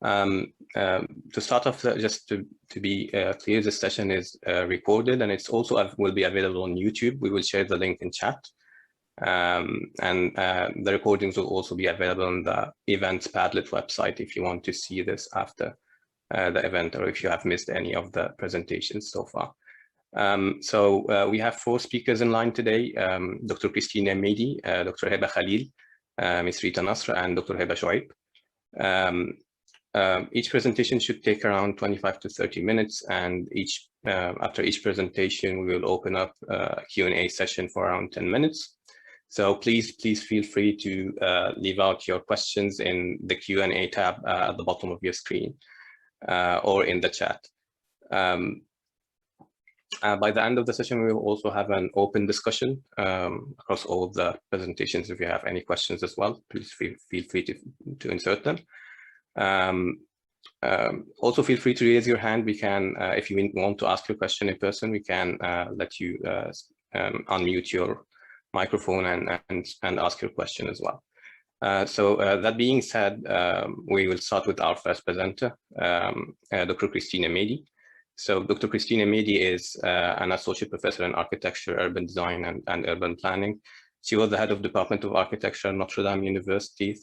To start off, just to be clear, this session is recorded, and it's also will be available on YouTube. We will share the link in chat. And the recordings will also be available on the Events Padlet website if you want to see this after the event, or if you have missed any of the presentations so far. We have 4 speakers in line today, Dr. Christina Mady, Dr. Heba Khalil, Ms. Rita Nasr, and Dr. Heba Shoaib. Each presentation should take around 25 to 30 minutes, and after each presentation, we will open up a Q&A session for around 10 minutes. So please feel free to leave out your questions in the Q&A tab at the bottom of your screen or in the chat. By the end of the session, we will also have an open discussion across all of the presentations. If you have any questions as well, please feel free to insert them. Also feel free to raise your hand. We can, if you want to ask your question in person, we can let you unmute your microphone and ask your question as well. That being said, we will start with our first presenter, Dr. Christina Mady. So Dr. Christina Mady is an associate professor in architecture, urban design, and urban planning. She was the head of Department of Architecture at Notre University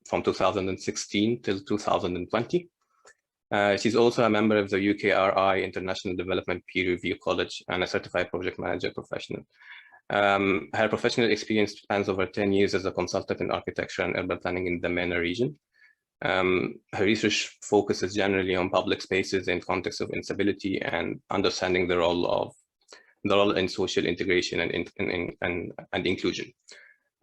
from 2016 till 2020. She's also a member of the UKRI International Development Peer Review College and a certified project manager professional. Her professional experience spans over 10 years as a consultant in architecture and urban planning in the MENA region. Her research focuses generally on public spaces in context of instability and understanding the role in social integration and inclusion.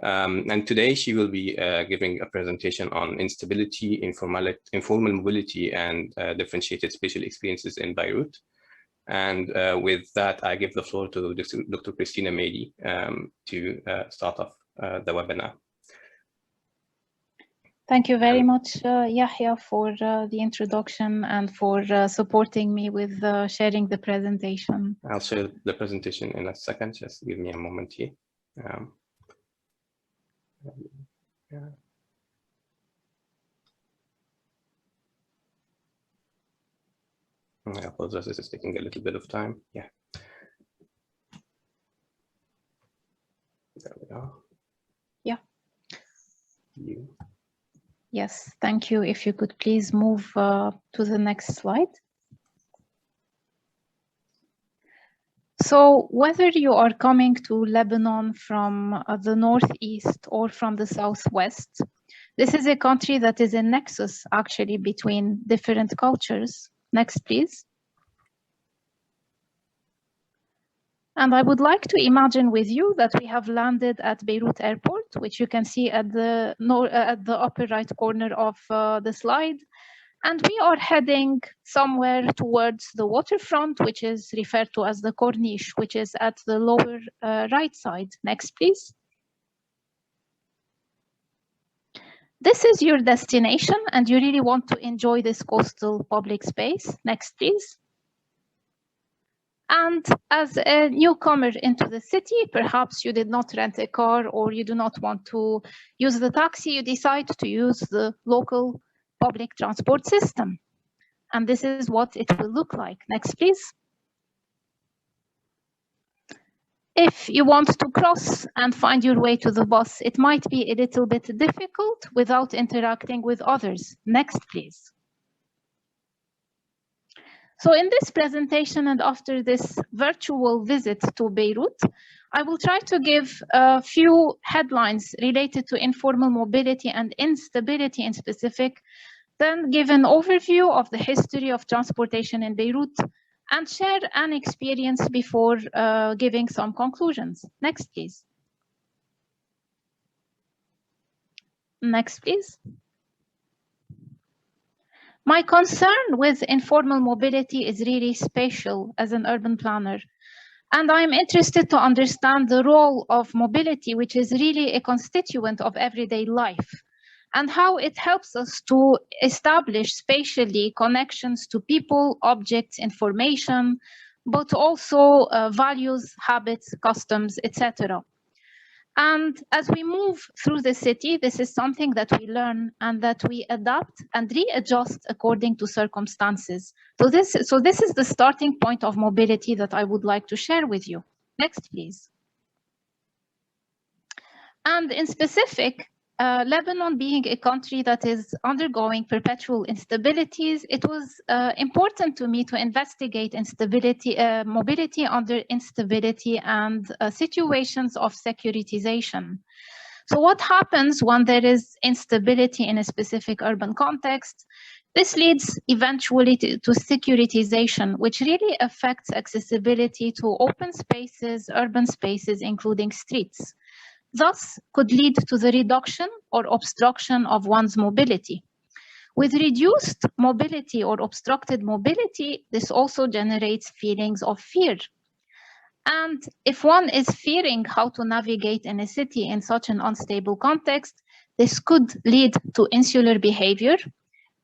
And today she will be giving a presentation on instability, informal mobility, and differentiated spatial experiences in Beirut. And with that, I give the floor to Dr. Christina Mady to start off the webinar. Thank you very much, Yahya, for the introduction and for supporting me with sharing the presentation. I'll share the presentation in a second. Just give me a moment here. I apologize, this is taking a little bit of time. Yeah. There we go. Yeah. You. Yes, thank you. If you could please move to the next slide. So whether you are coming to Lebanon from the northeast or from the southwest, this is a country that is a nexus actually between different cultures. Next, please. And I would like to imagine with you that we have landed at Beirut Airport, which you can see at the upper right corner of the slide. And we are heading somewhere towards the waterfront, which is referred to as the Corniche, which is at the lower right side. Next, please. This is your destination, and you really want to enjoy this coastal public space. Next, please. And as a newcomer into the city, perhaps you did not rent a car or you do not want to use the taxi, you decide to use the local public transport system. And this is what it will look like. Next, please. If you want to cross and find your way to the bus, it might be a little bit difficult without interacting with others. Next, please. So in this presentation and after this virtual visit to Beirut, I will try to give a few headlines related to informal mobility and instability in specific, then give an overview of the history of transportation in Beirut, and share an experience before giving some conclusions. Next, please. Next, please. My concern with informal mobility is really spatial as an urban planner. And I'm interested to understand the role of mobility, which is really a constituent of everyday life, and how it helps us to establish spatially connections to people, objects, information, but also values, habits, customs, etc. And as we move through the city, this is something that we learn and that we adapt and readjust according to circumstances. So this is the starting point of mobility that I would like to share with you. Next, please. And in specific, Lebanon being a country that is undergoing perpetual instabilities, it was important to me to investigate instability, mobility under instability and situations of securitization. So what happens when there is instability in a specific urban context? This leads eventually to securitization, which really affects accessibility to open spaces, urban spaces, including streets. Thus, could lead to the reduction or obstruction of one's mobility. With reduced mobility or obstructed mobility, this also generates feelings of fear. And if one is fearing how to navigate in a city in such an unstable context, this could lead to insular behavior.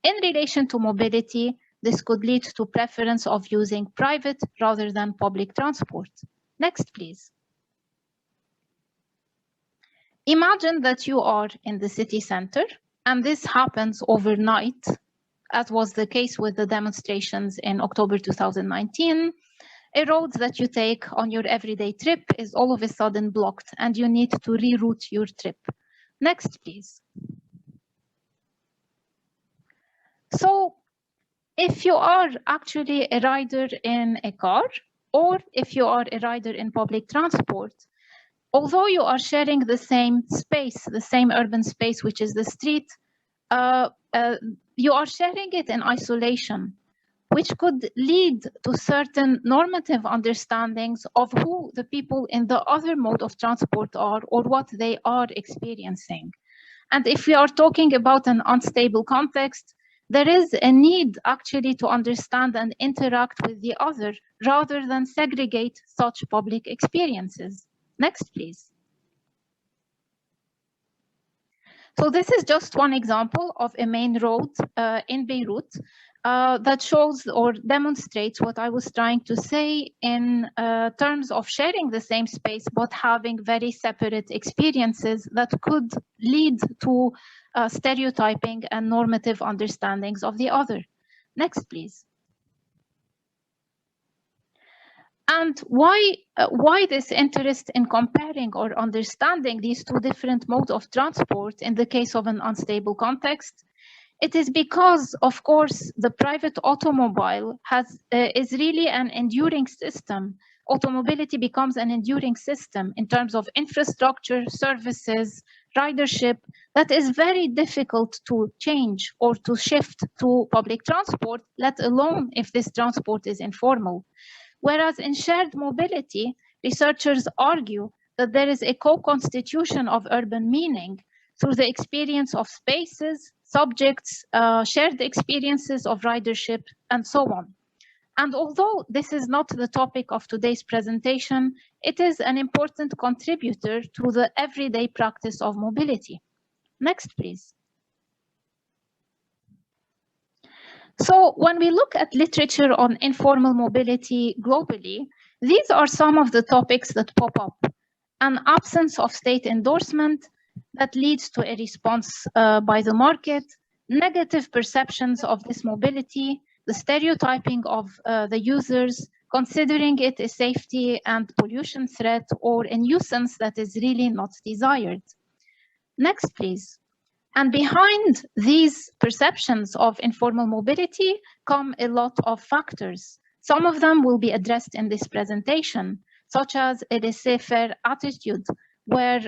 In relation to mobility, this could lead to preference of using private rather than public transport. Next, please. Imagine that you are in the city center, and this happens overnight, as was the case with the demonstrations in October 2019. A road that you take on your everyday trip is all of a sudden blocked, and you need to reroute your trip. Next, please. So, if you are actually a rider in a car, or if you are a rider in public transport, although you are sharing the same space, the same urban space, which is the street, you are sharing it in isolation, which could lead to certain normative understandings of who the people in the other mode of transport are or what they are experiencing. And if we are talking about an unstable context, there is a need actually to understand and interact with the other rather than segregate such public experiences. Next, please. So this is just one example of a main road in Beirut that shows or demonstrates what I was trying to say in terms of sharing the same space, but having very separate experiences that could lead to stereotyping and normative understandings of the other. Next, please. And why this interest in comparing or understanding these two different modes of transport in the case of an unstable context? It is because, of course, the private automobile is really an enduring system. Automobility becomes an enduring system in terms of infrastructure, services, ridership, that is very difficult to change or to shift to public transport, let alone if this transport is informal. Whereas in shared mobility, researchers argue that there is a co-constitution of urban meaning through the experience of spaces, subjects, shared experiences of ridership, and so on. And although this is not the topic of today's presentation, it is an important contributor to the everyday practice of mobility. Next, please. So when we look at literature on informal mobility globally, these are some of the topics that pop up. An absence of state endorsement that leads to a response by the market, negative perceptions of this mobility, the stereotyping of the users, considering it a safety and pollution threat or a nuisance that is really not desired. Next, please. And behind these perceptions of informal mobility come a lot of factors. Some of them will be addressed in this presentation, such as a laissez-faire attitude, where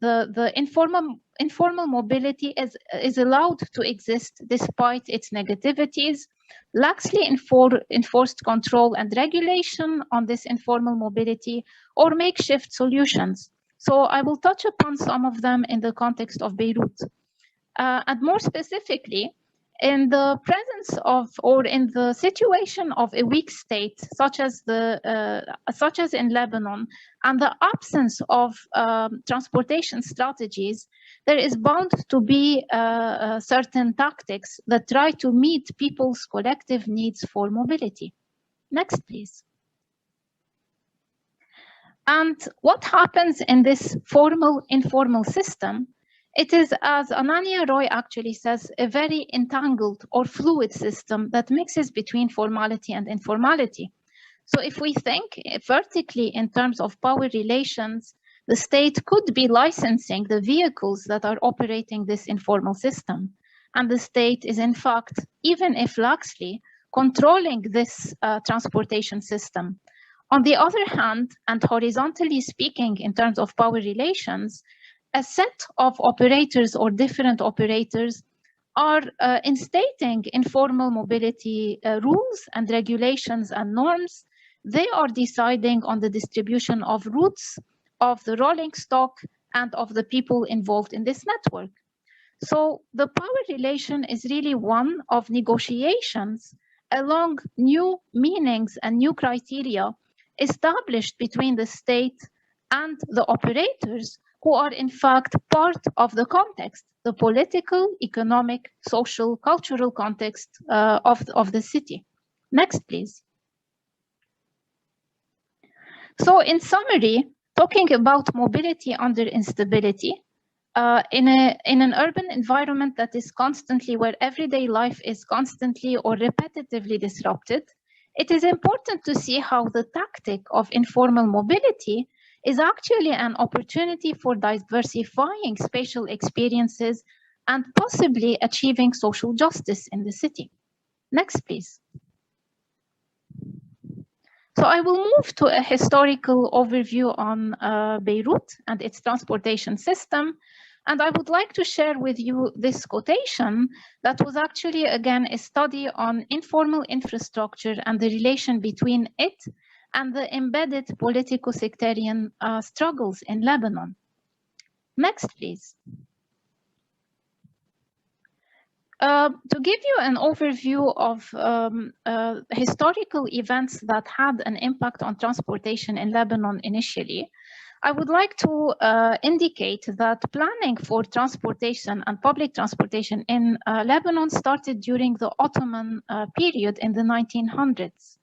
the informal mobility is allowed to exist despite its negativities, laxly enforced control and regulation on this informal mobility, or makeshift solutions. So I will touch upon some of them in the context of Beirut. And more specifically, in the presence of or in the situation of a weak state, such as in Lebanon, and the absence of transportation strategies, there is bound to be certain tactics that try to meet people's collective needs for mobility. Next, please. And what happens in this formal-informal system? It is, as Ananya Roy actually says, a very entangled or fluid system that mixes between formality and informality. So if we think vertically in terms of power relations, the state could be licensing the vehicles that are operating this informal system. And the state is, in fact, even if laxly, controlling this transportation system. On the other hand, and horizontally speaking in terms of power relations, a set of operators or different operators are instating informal mobility rules and regulations and norms. They are deciding on the distribution of routes, of the rolling stock, and of the people involved in this network. So the power relation is really one of negotiations along new meanings and new criteria established between the state and the operators who are in fact part of the context, the political, economic, social, cultural context of the city. Next, please. So in summary, talking about mobility under instability, in an urban environment that is constantly, where everyday life is constantly or repetitively disrupted, it is important to see how the tactic of informal mobility is actually an opportunity for diversifying spatial experiences and possibly achieving social justice in the city. Next, please. So I will move to a historical overview on Beirut and its transportation system. And I would like to share with you this quotation that was actually, again, a study on informal infrastructure and the relation between it and the embedded politico-sectarian struggles in Lebanon. Next, please. To give you an overview of historical events that had an impact on transportation in Lebanon initially, I would like to indicate that planning for transportation and public transportation in Lebanon started during the Ottoman period in the 1900s.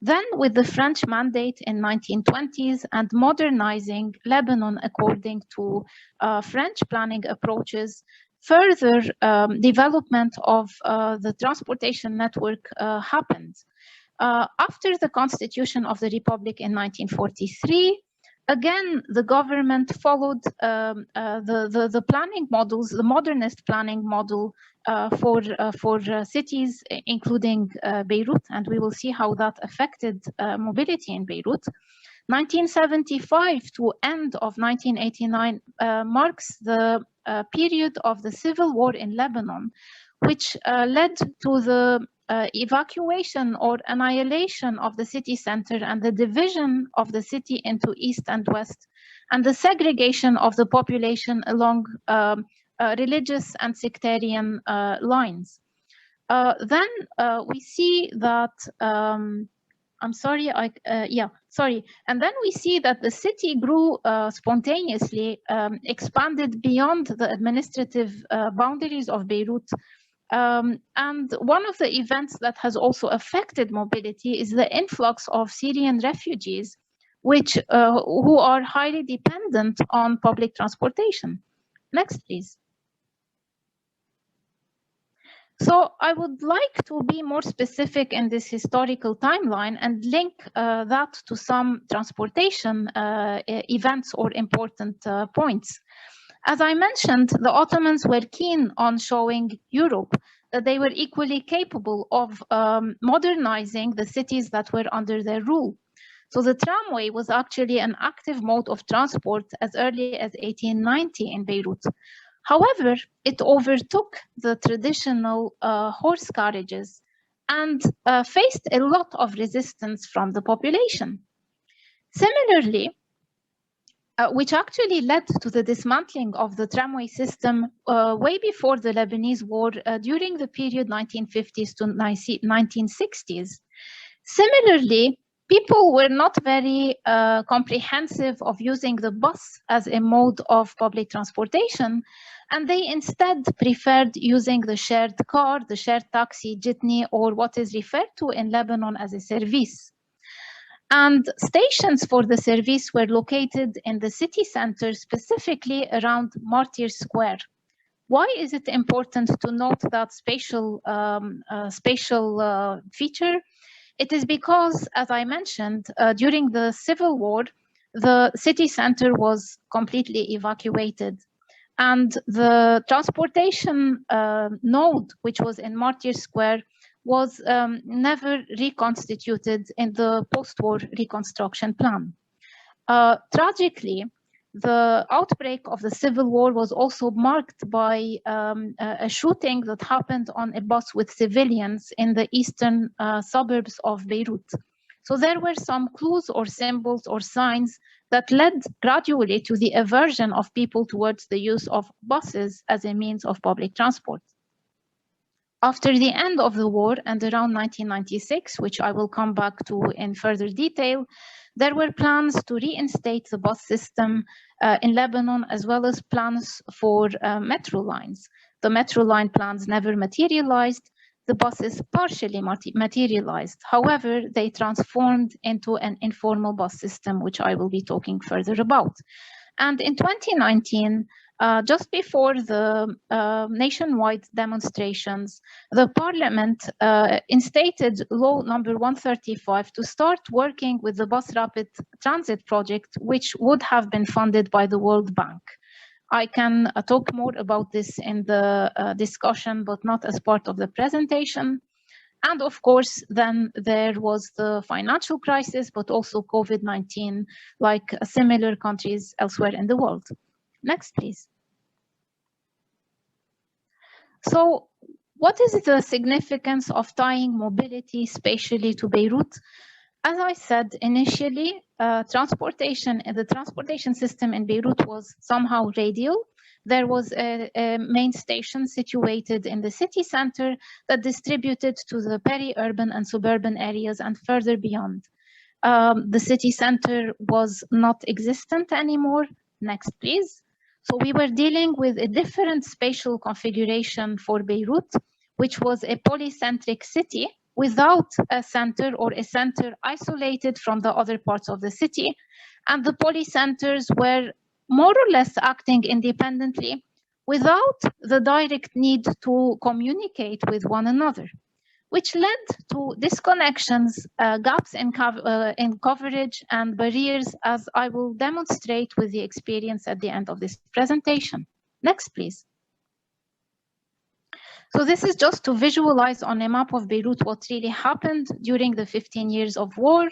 Then with the French mandate in 1920s and modernizing Lebanon according to French planning approaches, further development of the transportation network happened. After the constitution of the Republic in 1943, again, the government followed the planning models, the modernist planning model for cities, including Beirut, and we will see how that affected mobility in Beirut. 1975 to end of 1989 marks the period of the civil war in Lebanon, which led to the evacuation or annihilation of the city center and the division of the city into east and west, and the segregation of the population along religious and sectarian lines. Then we see that and then we see that the city grew spontaneously, expanded beyond the administrative boundaries of Beirut. And one of the events that has also affected mobility is the influx of Syrian refugees, who are highly dependent on public transportation. Next, please. So I would like to be more specific in this historical timeline and link that to some transportation events or important points. As I mentioned, the Ottomans were keen on showing Europe that they were equally capable of modernizing the cities that were under their rule. So the tramway was actually an active mode of transport as early as 1890 in Beirut. However, it overtook the traditional horse carriages and faced a lot of resistance from the population. Similarly, which actually led to the dismantling of the tramway system way before the Lebanese war during the period 1950s to 1960s. Similarly, people were not very comprehensive of using the bus as a mode of public transportation, and they instead preferred using the shared car, the shared taxi, jitney, or what is referred to in Lebanon as a service. And stations for the service were located in the city center, specifically around Martyr Square. Why is it important to note that spatial feature? It is because, as I mentioned, during the Civil War, the city center was completely evacuated. And the transportation node, which was in Martyr Square, was never reconstituted in the post-war reconstruction plan. Tragically, the outbreak of the Civil War was also marked by a shooting that happened on a bus with civilians in the eastern suburbs of Beirut. So there were some clues or symbols or signs that led gradually to the aversion of people towards the use of buses as a means of public transport. After the end of the war and around 1996, which I will come back to in further detail, there were plans to reinstate the bus system in Lebanon, as well as plans for metro lines. The metro line plans never materialized. The buses partially materialized. However, they transformed into an informal bus system, which I will be talking further about. And in 2019, just before the nationwide demonstrations, the parliament instated law number 135 to start working with the bus rapid transit project, which would have been funded by the World Bank. I can talk more about this in the discussion, but not as part of the presentation. And of course, then there was the financial crisis, but also COVID-19, like similar countries elsewhere in the world. Next, please. So what is the significance of tying mobility spatially to Beirut? As I said initially, the transportation system in Beirut was somehow radial. There was a main station situated in the city center that distributed to the peri-urban and suburban areas and further beyond. The city center was not existent anymore. Next, please. So we were dealing with a different spatial configuration for Beirut, which was a polycentric city without a center or a center isolated from the other parts of the city. And the polycenters were more or less acting independently without the direct need to communicate with one another, which led to disconnections, gaps in coverage and barriers, as I will demonstrate with the experience at the end of this presentation. Next, please. So this is just to visualize on a map of Beirut what really happened during the 15 years of war.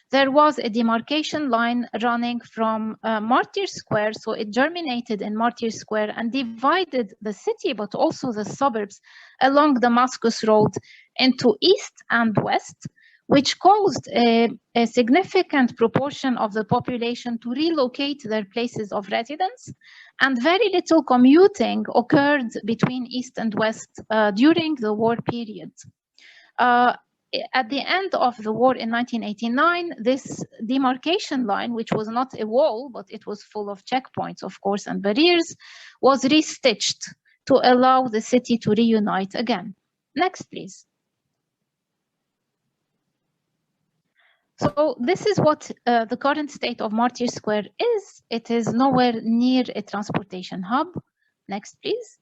There was a demarcation line running from Martyr Square, so it germinated in Martyr Square and divided the city, but also the suburbs along Damascus Road into east and west, which caused a significant proportion of the population to relocate their places of residence, and very little commuting occurred between east and west during the war period. At the end of the war in 1989, this demarcation line, which was not a wall, but it was full of checkpoints, of course, and barriers, was restitched to allow the city to reunite again. Next, please. So this is what the current state of Martyr Square is. It is nowhere near a transportation hub. Next, please.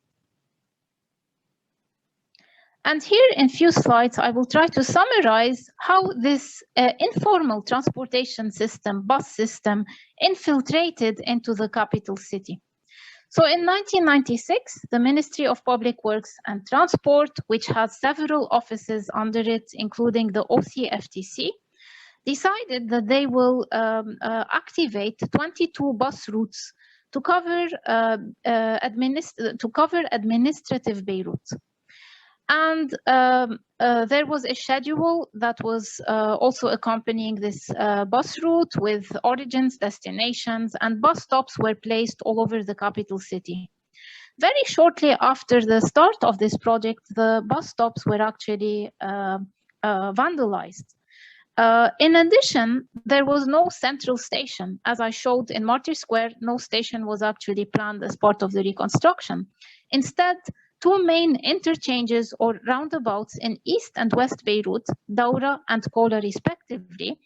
And here in few slides, I will try to summarize how this informal transportation system, bus system, infiltrated into the capital city. So in 1996, the Ministry of Public Works and Transport, which has several offices under it, including the OCFTC, decided that they will activate 22 bus routes to cover administrative Beirut. And there was a schedule that was also accompanying this bus route with origins, destinations, and bus stops were placed all over the capital city. Very shortly after the start of this project, the bus stops were actually vandalized. In addition, there was no central station. As I showed in Martyr Square, no station was actually planned as part of the reconstruction. Instead, two main interchanges or roundabouts in East and West Beirut, Daura and Kola respectively,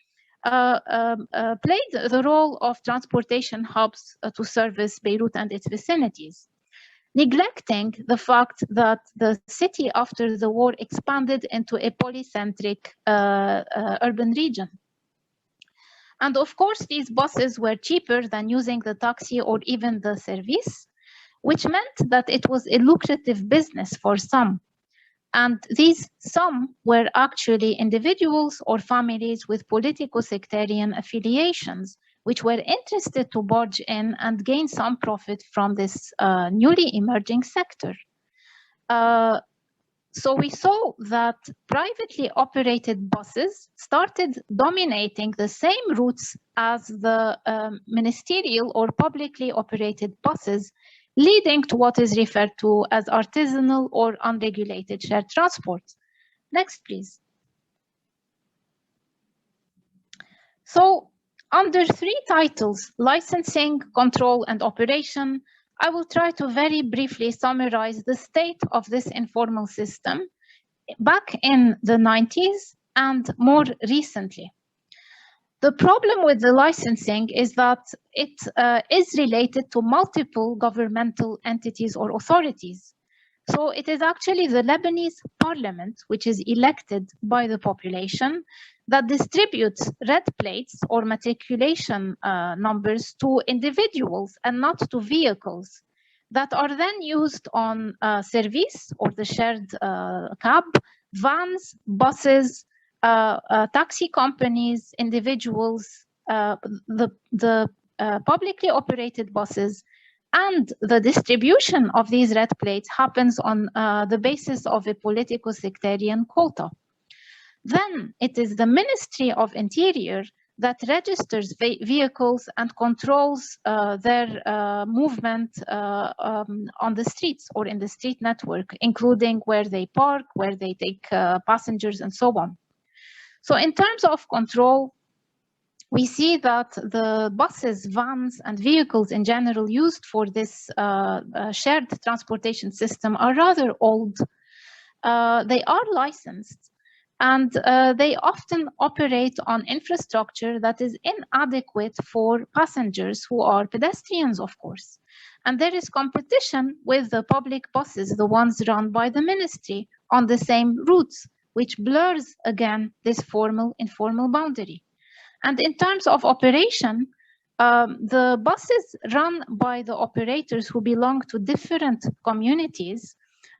played the role of transportation hubs to service Beirut and its vicinities, neglecting the fact that the city after the war expanded into a polycentric urban region. And of course, these buses were cheaper than using the taxi or even the service, which meant that it was a lucrative business for some. And these some were actually individuals or families with politico-sectarian affiliations, which were interested to barge in and gain some profit from this newly emerging sector. So we saw that privately operated buses started dominating the same routes as the ministerial or publicly operated buses, leading to what is referred to as artisanal or unregulated shared transport. Next, please. So under 3 titles, licensing, control, and operation, I will try to very briefly summarize the state of this informal system back in the 90s and more recently. The problem with the licensing is that it is related to multiple governmental entities or authorities. So it is actually the Lebanese parliament, which is elected by the population, that distributes red plates or matriculation numbers to individuals and not to vehicles that are then used on service or the shared cab, vans, buses, taxi companies, individuals, the publicly operated buses, and the distribution of these red plates happens on the basis of a politico-sectarian quota. Then it is the Ministry of Interior that registers vehicles and controls their movement on the streets or in the street network, including where they park, where they take passengers, and so on. So in terms of control, we see that the buses, vans, and vehicles in general used for this shared transportation system are rather old. They are licensed, and they often operate on infrastructure that is inadequate for passengers who are pedestrians, of course. And there is competition with the public buses, the ones run by the ministry, on the same routes, which blurs again this formal-informal boundary. And in terms of operation, the buses run by the operators who belong to different communities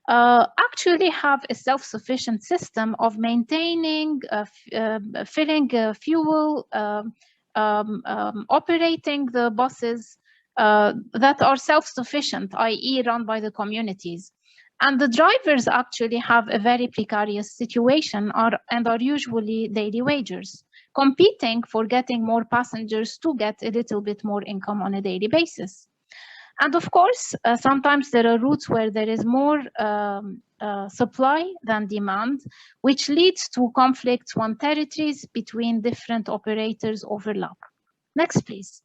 actually have a self-sufficient system of maintaining, filling fuel, operating the buses that are self-sufficient, i.e. run by the communities. And the drivers actually have a very precarious situation and are usually daily wagers, competing for getting more passengers to get a little bit more income on a daily basis. And of course, sometimes there are routes where there is more supply than demand, which leads to conflicts when territories between different operators overlap. Next, please.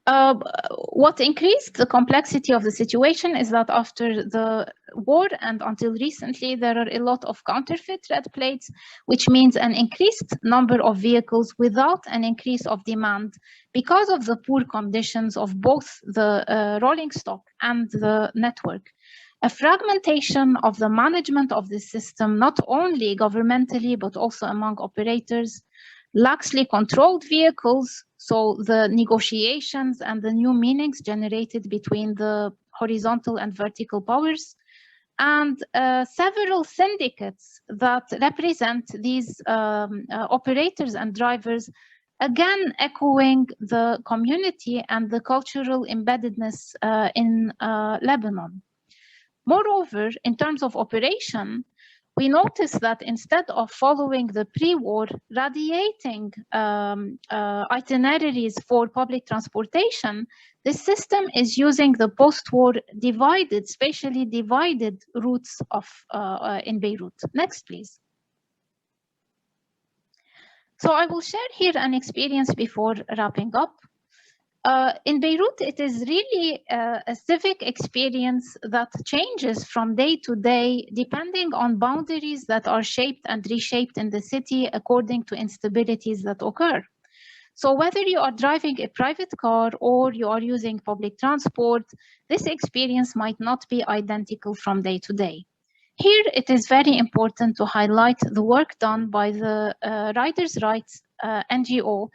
What increased the complexity of the situation is that after the war and until recently, there are a lot of counterfeit red plates, which means an increased number of vehicles without an increase of demand because of the poor conditions of both the rolling stock and the network. A fragmentation of the management of the system, not only governmentally, but also among operators, laxly controlled vehicles, so the negotiations and the new meanings generated between the horizontal and vertical powers, and several syndicates that represent these operators and drivers, again echoing the community and the cultural embeddedness in Lebanon. Moreover, in terms of operation, we notice that instead of following the pre-war radiating itineraries for public transportation, the system is using the post-war divided, spatially divided routes of in Beirut. Next, please. So I will share here an experience before wrapping up. In Beirut, it is really a civic experience that changes from day to day, depending on boundaries that are shaped and reshaped in the city according to instabilities that occur. So whether you are driving a private car or you are using public transport, this experience might not be identical from day to day. Here, it is very important to highlight the work done by the Riders' Rights NGO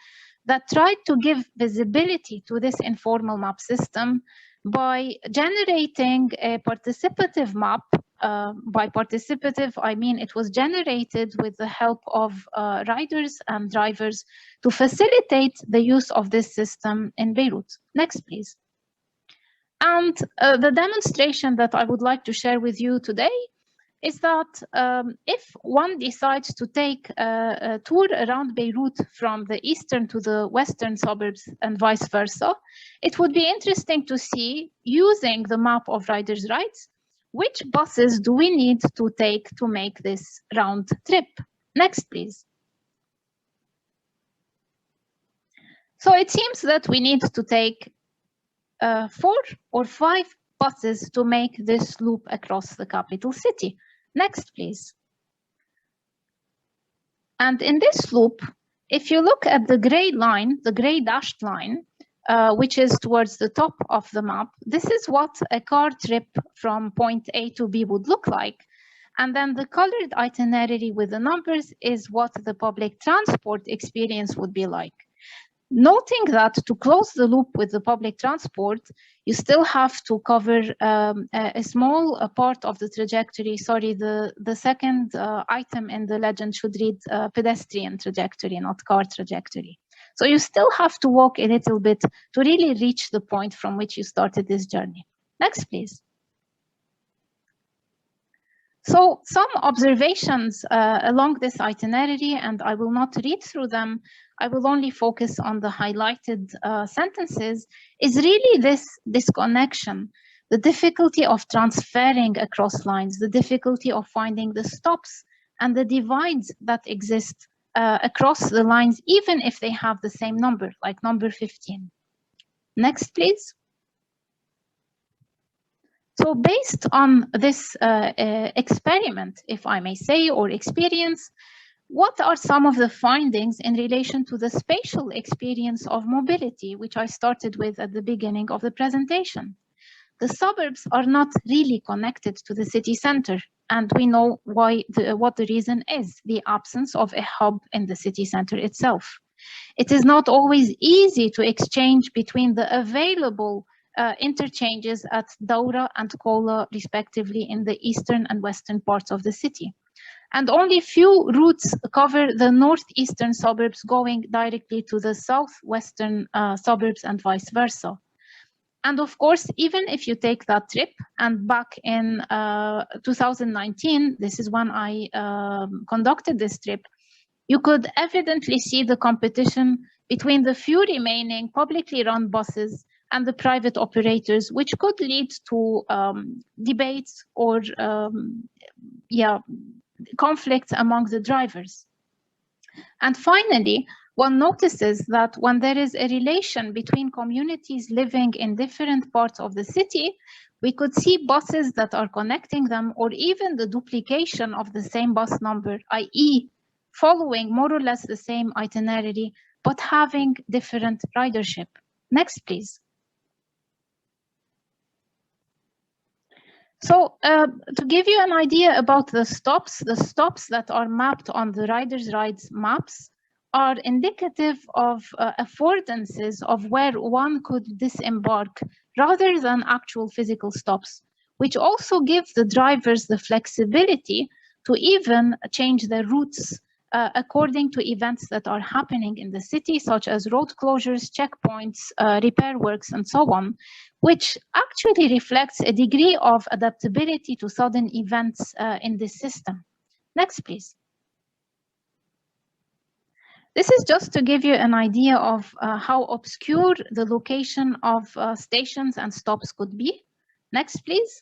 that tried to give visibility to this informal map system by generating a participative map. By participative, I mean it was generated with the help of riders and drivers to facilitate the use of this system in Beirut. Next, please. And the demonstration that I would like to share with you today is that if one decides to take a tour around Beirut from the eastern to the western suburbs and vice versa, it would be interesting to see, using the map of Riders' Rights, which buses do we need to take to make this round trip. Next, please. So it seems that we need to take 4 or 5 buses to make this loop across the capital city. Next, please. And in this loop, if you look at the gray line, the gray dashed line, which is towards the top of the map, this is what a car trip from point A to B would look like. And then the colored itinerary with the numbers is what the public transport experience would be like. Noting that to close the loop with the public transport, you still have to cover a small part of the trajectory. Sorry, the second item in the legend should read pedestrian trajectory, not car trajectory. So you still have to walk a little bit to really reach the point from which you started this journey. Next, please. So some observations along this itinerary, and I will not read through them, I will only focus on the highlighted sentences, is really this disconnection, the difficulty of transferring across lines, the difficulty of finding the stops and the divides that exist across the lines, even if they have the same number, like number 15. Next, please. So based on this experiment, if I may say, or experience, what are some of the findings in relation to the spatial experience of mobility, which I started with at the beginning of the presentation? The suburbs are not really connected to the city center, and we know why what the reason is, the absence of a hub in the city center itself. It is not always easy to exchange between the available interchanges at Daura and Kola, respectively, in the eastern and western parts of the city. And only few routes cover the northeastern suburbs going directly to the southwestern suburbs and vice versa. And of course, even if you take that trip, and back in 2019, this is when I conducted this trip, you could evidently see the competition between the few remaining publicly run buses and the private operators, which could lead to debates or conflicts among the drivers. And finally, one notices that when there is a relation between communities living in different parts of the city, we could see buses that are connecting them, or even the duplication of the same bus number, i.e. following more or less the same itinerary, but having different ridership. Next, please. So to give you an idea about the stops that are mapped on the Riders' Rights maps are indicative of affordances of where one could disembark rather than actual physical stops, which also give the drivers the flexibility to even change their routes according to events that are happening in the city, such as road closures, checkpoints, repair works, and so on, which actually reflects a degree of adaptability to sudden events in this system. Next, please. This is just to give you an idea of how obscure the location of stations and stops could be. Next, please.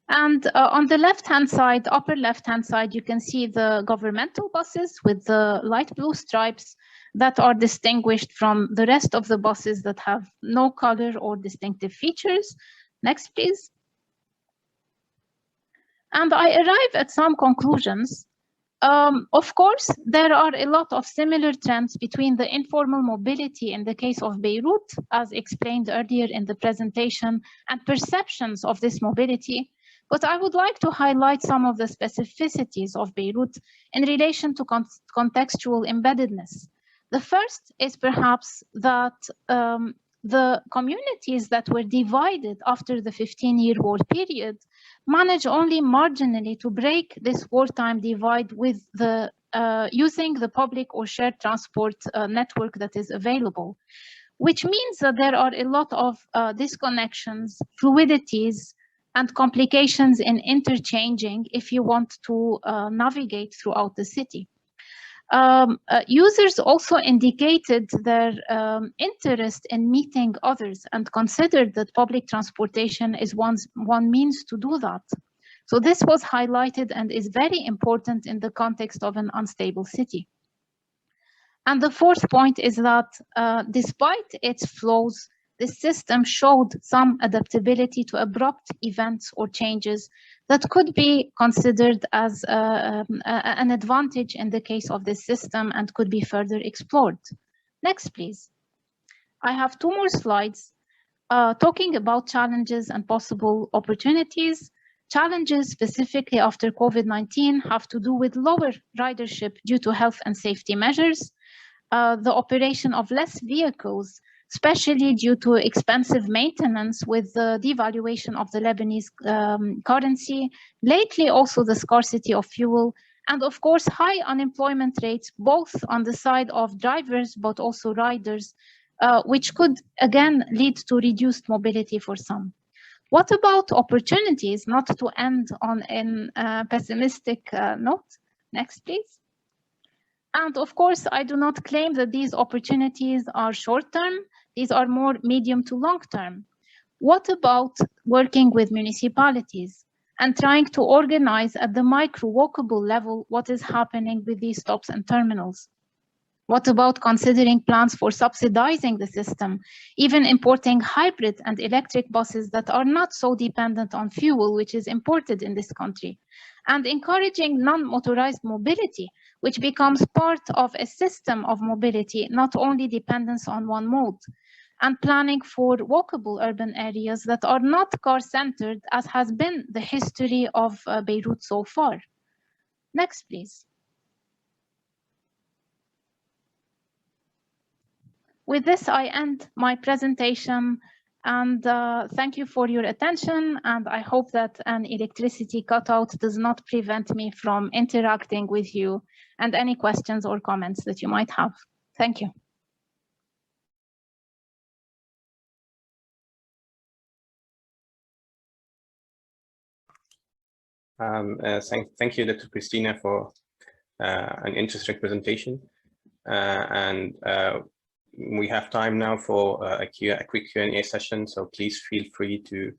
And on the left-hand side, upper left-hand side, you can see the governmental buses with the light blue stripes that are distinguished from the rest of the buses that have no color or distinctive features. Next, please. And I arrive at some conclusions. Of course, there are a lot of similar trends between the informal mobility in the case of Beirut, as explained earlier in the presentation, and perceptions of this mobility. But I would like to highlight some of the specificities of Beirut in relation to contextual embeddedness. The first is perhaps that the communities that were divided after the 15-year war period manage only marginally to break this wartime divide with the using the public or shared transport network that is available, which means that there are a lot of disconnections, fluidities, and complications in interchanging if you want to navigate throughout the city. Users also indicated their interest in meeting others and considered that public transportation is one means to do that. So this was highlighted and is very important in the context of an unstable city. And the fourth point is that despite its flaws, the system showed some adaptability to abrupt events or changes that could be considered as an advantage in the case of this system and could be further explored. Next, please. I have two more slides talking about challenges and possible opportunities. Challenges specifically after COVID-19 have to do with lower ridership due to health and safety measures, the operation of less vehicles, especially due to expensive maintenance with the devaluation of the Lebanese currency, lately also the scarcity of fuel, and of course high unemployment rates, both on the side of drivers but also riders, which could again lead to reduced mobility for some. What about opportunities, not to end on a pessimistic note? Next, please. And of course, I do not claim that these opportunities are short-term. These are more medium to long-term. What about working with municipalities and trying to organize at the micro walkable level what is happening with these stops and terminals? What about considering plans for subsidizing the system, even importing hybrid and electric buses that are not so dependent on fuel, which is imported in this country, and encouraging non-motorized mobility, which becomes part of a system of mobility, not only dependence on one mode, and planning for walkable urban areas that are not car-centered, as has been the history of Beirut so far. Next, please. With this, I end my presentation, and thank you for your attention, and I hope that an electricity cutout does not prevent me from interacting with you and any questions or comments that you might have. Thank you. Thank you, Dr. Christina, for an interesting presentation. We have time now for a quick Q&A session, so please feel free to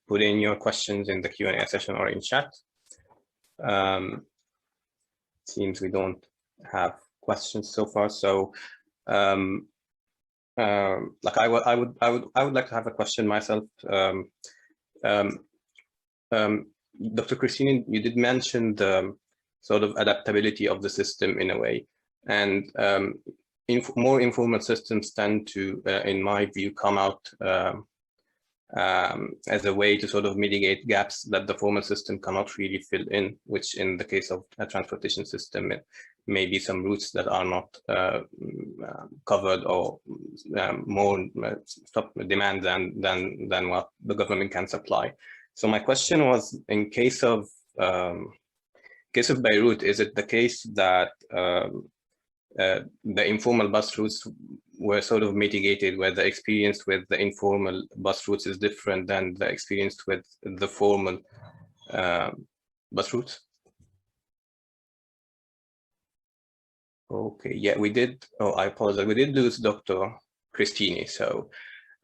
put in your questions in the Q&A session or in chat. Seems we don't have questions so far, so like I would like to have a question myself. Dr. Christina, you did mention the sort of adaptability of the system in a way, and more informal systems tend to, in my view, come out as a way to sort of mitigate gaps that the formal system cannot really fill in, which in the case of a transportation system, it may be some routes that are not covered or more demand than what the government can supply. So my question was, in case of Beirut, is it the case that the informal bus routes were sort of mitigated, where the experience with the informal bus routes is different than the experience with the formal bus routes? Okay, yeah, we did. Oh, I apologize. We did lose Dr. Christine. So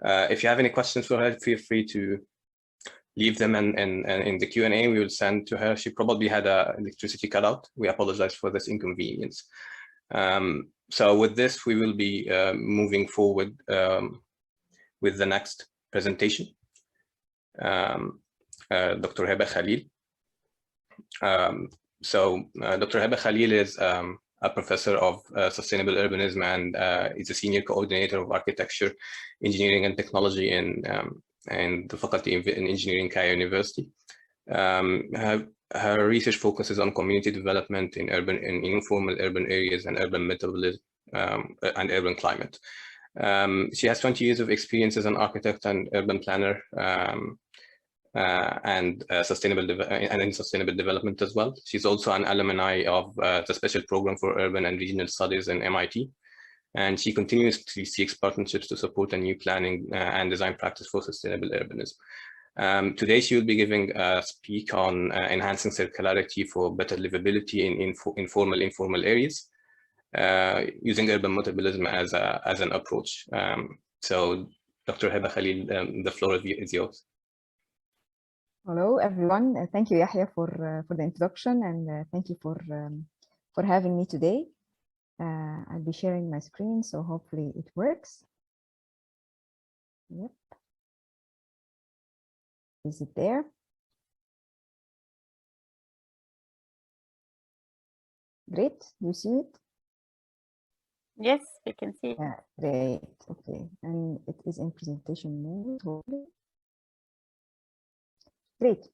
if you have any questions for her, feel free to leave them in the Q&A. We will send to her. She probably had an electricity cutout. We apologize for this inconvenience. So with this, we will be moving forward with the next presentation. Dr. Heba Khalil. Dr. Heba Khalil is a professor of sustainable urbanism and is a senior coordinator of architecture, engineering, and technology in the faculty in engineering, Cairo University. Her research focuses on community development in informal urban areas and urban metabolism and urban climate. She has 20 years of experience as an architect and urban planner and in sustainable development as well. She's also an alumni of the special program for urban and regional studies in MIT. And she continuously seeks partnerships to support a new planning and design practice for sustainable urbanism. Today, she will be giving a speak on enhancing circularity for better livability in informal areas, using urban metabolism as an approach. So, Dr. Heba Khalil, the floor is yours. Hello, everyone. Thank you, Yahya, for the introduction, and thank you for having me today. I'll be sharing my screen, so hopefully it works. Yep. Is it there? Great. You see it? Yes, we can see it. Yeah, great. Okay. And it is in presentation mode, hopefully. Great.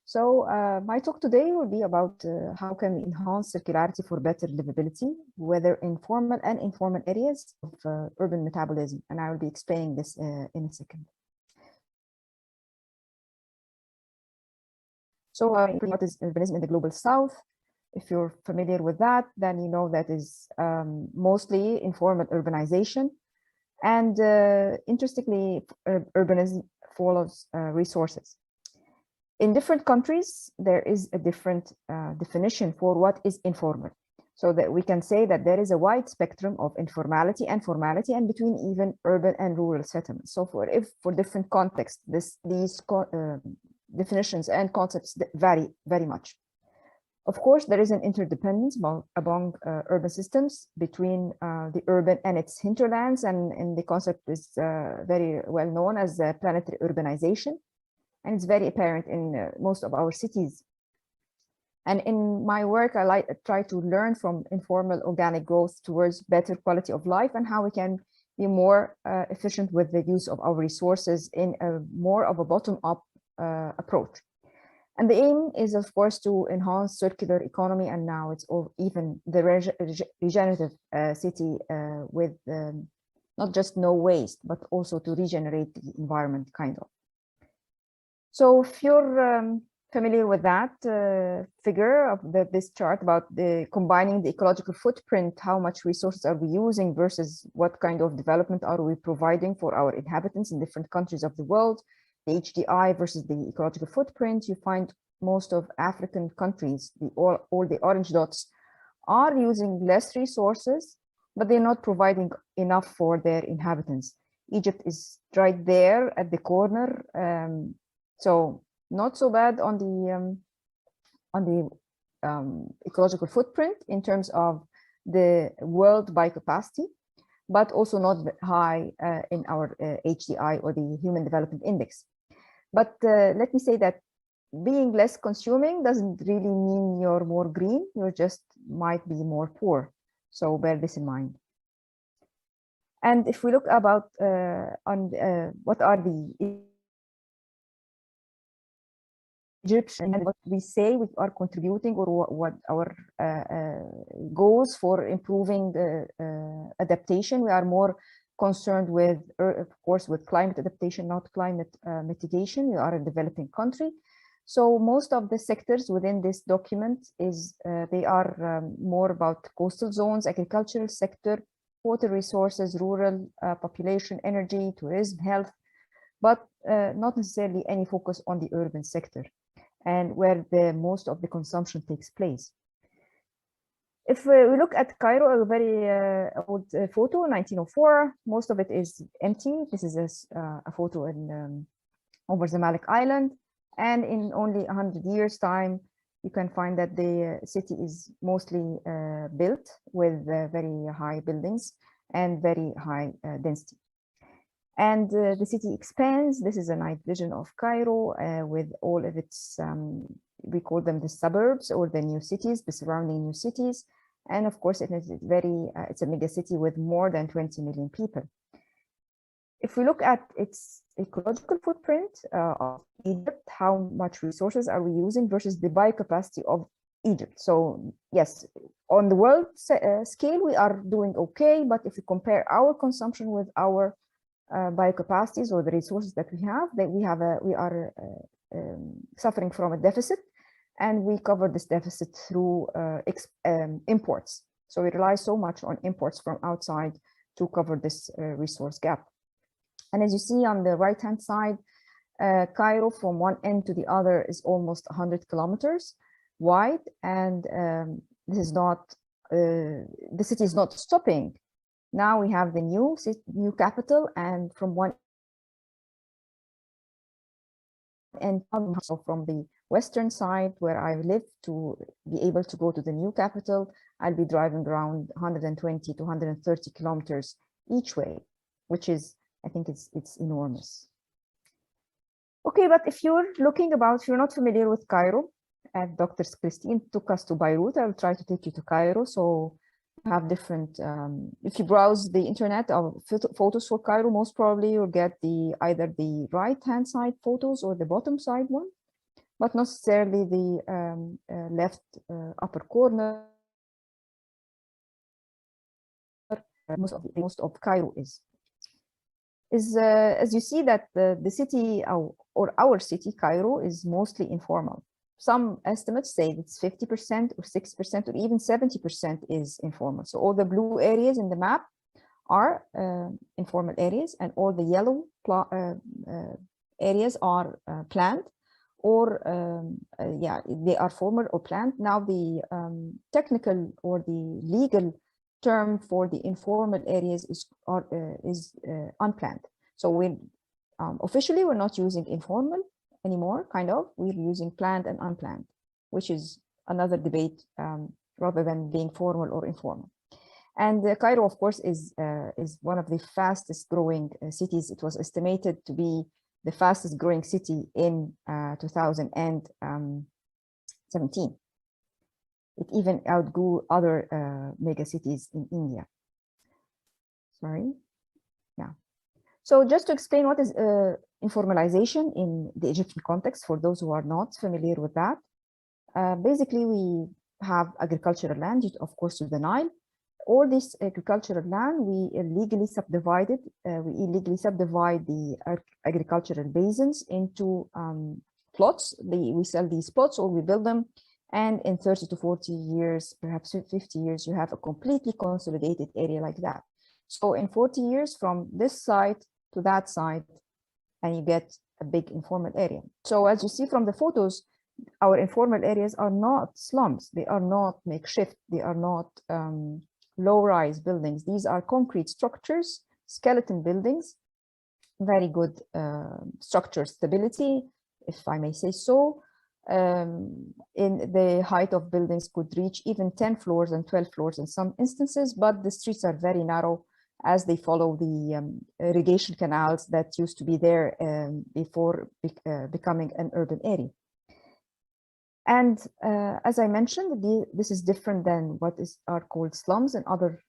So my talk today will be about how can we enhance circularity for better livability, whether in formal and informal areas of urban metabolism. And I will be explaining this in a second. So what is urbanism in the global south? If you're familiar with that, then you know that is mostly informal urbanization. And interestingly, urbanism follows resources. In different countries, there is a different definition for what is informal. So that we can say that there is a wide spectrum of informality and formality, and between even urban and rural settlements. So for different contexts, these definitions and concepts vary very much. Of course, there is an interdependence among urban systems between the urban and its hinterlands, and the concept is very well known as planetary urbanization. And it's very apparent in most of our cities. And in my work, I try to learn from informal organic growth towards better quality of life and how we can be more efficient with the use of our resources in a more of a bottom-up approach. And the aim is, of course, to enhance circular economy, and now it's even the regenerative city with not just no waste, but also to regenerate the environment, kind of. So if you're familiar with that figure of this chart about combining the ecological footprint, how much resources are we using versus what kind of development are we providing for our inhabitants in different countries of the world, the HDI versus the ecological footprint, you find most of African countries, all the orange dots, are using less resources, but they're not providing enough for their inhabitants. Egypt is right there at the corner. So not so bad on the ecological footprint in terms of the world biocapacity, but also not high in our HDI or the Human Development Index. But let me say that being less consuming doesn't really mean you're more green, you just might be more poor. So bear this in mind. And if we look about what are the Egyptian and what we say we are contributing, or what our goals for improving adaptation, we are more concerned with, of course, with climate adaptation, not climate mitigation. We are a developing country. So most of the sectors within this document they are more about coastal zones, agricultural sector, water resources, rural population, energy, tourism, health, but not necessarily any focus on the urban sector and where most of the consumption takes place. If we look at Cairo, a very old photo, 1904, most of it is empty. This is a photo in over the Malik Island. And in only 100 years' time, you can find that the city is mostly built with very high buildings and very high density. And the city expands. This is a night vision of Cairo with all of its, we call them the suburbs or the new cities, the surrounding new cities. And of course, it is it's a mega city with more than 20 million people. If we look at its ecological footprint of Egypt, how much resources are we using versus the biocapacity of Egypt? So yes, on the world scale, we are doing okay. But if we compare our consumption with our biocapacities or the resources that we have, we are suffering from a deficit, and we cover this deficit through imports. So we rely so much on imports from outside to cover this resource gap. And as you see on the right-hand side, Cairo from one end to the other is almost 100 kilometers wide, and this is not the city is not stopping. Now we have the new capital, and from one end, so from the western side where I live to be able to go to the new capital, I'll be driving around 120 to 130 kilometers each way, which is, I think it's enormous. Okay, but if you're not familiar with Cairo, and Dr. Christine took us to Beirut, I'll try to take you to Cairo. So have different, if you browse the internet of photos for Cairo, most probably you'll get either the right-hand side photos or the bottom side one, but not necessarily the left upper corner. Most of Cairo is as you see that the city or our city, Cairo, is mostly informal. Some estimates say it's 50% or 6% or even 70% is informal. So all the blue areas in the map are informal areas, and all the yellow areas are planned, or yeah, they are formal or planned. Now the technical or the legal term for the informal areas is unplanned. So officially we're not using informal anymore, kind of. We're using planned and unplanned, which is another debate rather than being formal or informal. And Cairo, of course, is one of the fastest growing cities. It was estimated to be the fastest growing city in 2017. It even outgrew other mega cities in India. Sorry, yeah. So just to explain what is informalization in the Egyptian context, for those who are not familiar with that, basically we have agricultural land, of course, to the Nile. All this agricultural land, we illegally subdivided. We illegally subdivide the agricultural basins into plots. We sell these plots or we build them. And in 30 to 40 years, perhaps 50 years, you have a completely consolidated area like that. So in 40 years from this side to that side, and you get a big informal area. So as you see from the photos, our informal areas are not slums. They are not makeshift. They are not low-rise buildings. These are concrete structures, skeleton buildings, very good structure stability, if I may say so. In the height of buildings could reach even 10 floors and 12 floors in some instances, but the streets are very narrow as they follow the irrigation canals that used to be there before becoming an urban area. And as I mentioned, this is different than what are called slums in other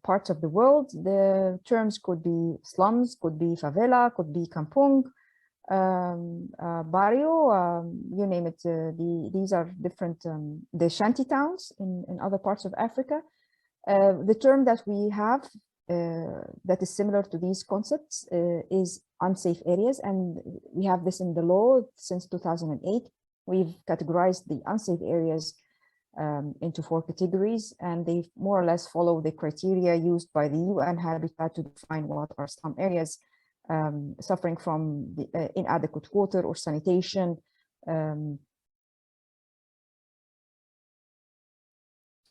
parts of the world. The terms could be slums, could be favela, could be kampung, barrio, you name it. These are different, the shanty towns in other parts of Africa. The term that we have that is similar to these concepts is unsafe areas, and we have this in the law since 2008. We've categorized the unsafe areas into 4 categories, and they more or less follow the criteria used by the UN Habitat to define what are some areas suffering from the, inadequate water or sanitation,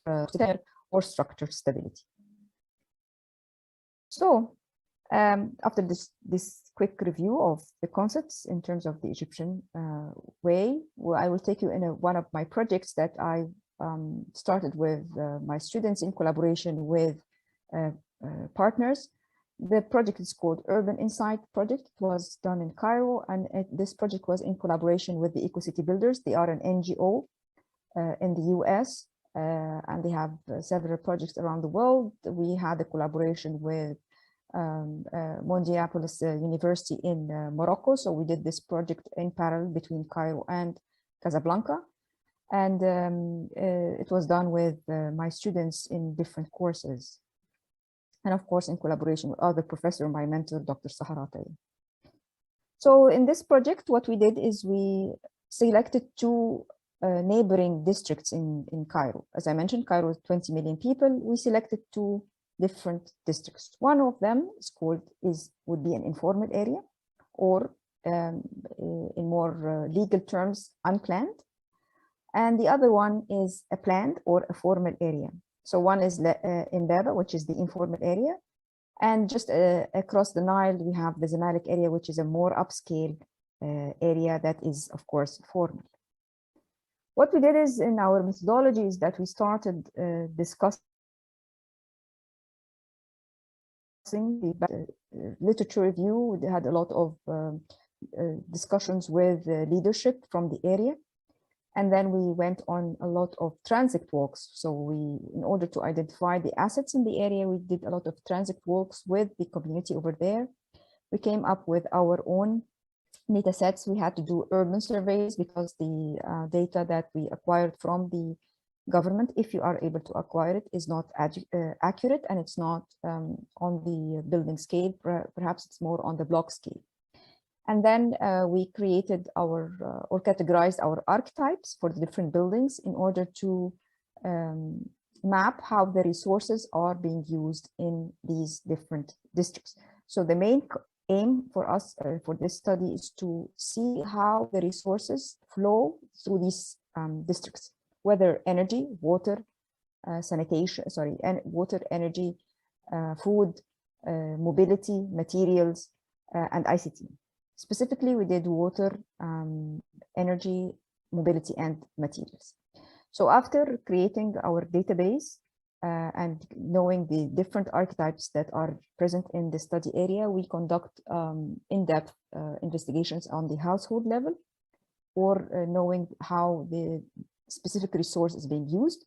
or structure stability. So after this quick review of the concepts in terms of the Egyptian way. Well, I will take you in one of my projects that I started with my students in collaboration with partners. The project is called Urban Insight Project. It was done in Cairo, and this project was in collaboration with the EcoCity Builders. They are an NGO in the US, and they have several projects around the world. We had a collaboration with Mondiapolis University in Morocco. So we did this project in parallel between Cairo and Casablanca. And it was done with my students in different courses. And of course, in collaboration with other professor, my mentor, Dr. Saharate. So in this project, what we did is we selected two neighboring districts in Cairo. As I mentioned, Cairo is 20 million people. We selected two different districts. One of them would be an informal area, or in more legal terms, unplanned. And the other one is a planned or a formal area. So one is in Baba, which is the informal area. And just across the Nile, we have the Zamalek area, which is a more upscale area that is, of course, formal. What we did is in our methodology is that we started discussing the literature review. We had a lot of discussions with leadership from the area. And then we went on a lot of transit walks. So in order to identify the assets in the area, we did a lot of transit walks with the community over there. We came up with our own data sets. We had to do urban surveys because the data that we acquired from the government, if you are able to acquire it, is not accurate, and it's not on the building scale. Perhaps it's more on the block scale. And then we created or categorized our archetypes for the different buildings in order to map how the resources are being used in these different districts. So the main aim for us for this study is to see how the resources flow through these districts, whether energy, water, water, energy, food, mobility, materials, and ICT. Specifically, we did water, energy, mobility, and materials. So after creating our database and knowing the different archetypes that are present in the study area, we conduct in-depth investigations on the household level, or knowing how the specific resource is being used.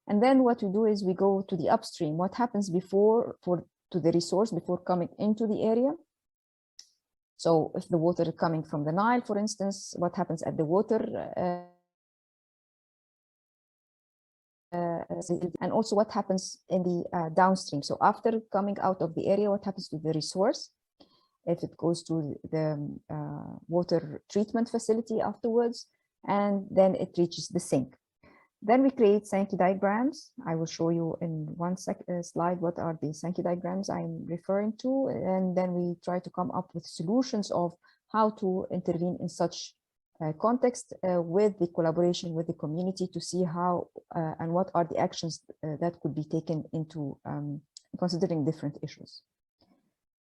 And then what we do is we go to the upstream, what happens to the resource before coming into the area. So if the water is coming from the Nile, for instance, what happens at the water and also what happens in the downstream. So after coming out of the area, what happens to the resource? If it goes to the water treatment facility afterwards, and then it reaches the sink. Then we create Sankey diagrams. I will show you in one slide what are the Sankey diagrams I'm referring to. And then we try to come up with solutions of how to intervene in such context with the collaboration with the community to see how and what are the actions that could be taken into considering different issues.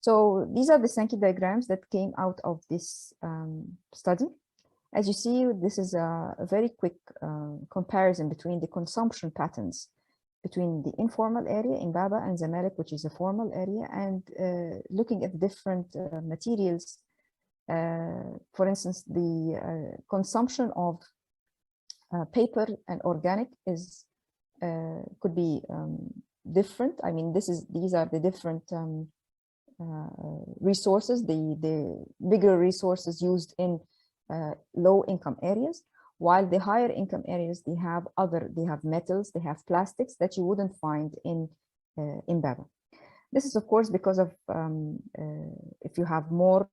So these are the Sankey diagrams that came out of this study. As you see, this is a very quick comparison between the consumption patterns between the informal area in Baba and Zamalek, which is a formal area, and looking at different materials. For instance, the consumption of paper and organic could be different. I mean, these are the different resources, the bigger resources used in low income areas, while the higher income areas, they have metals, they have plastics that you wouldn't find in Baba. This is of course because of if you have more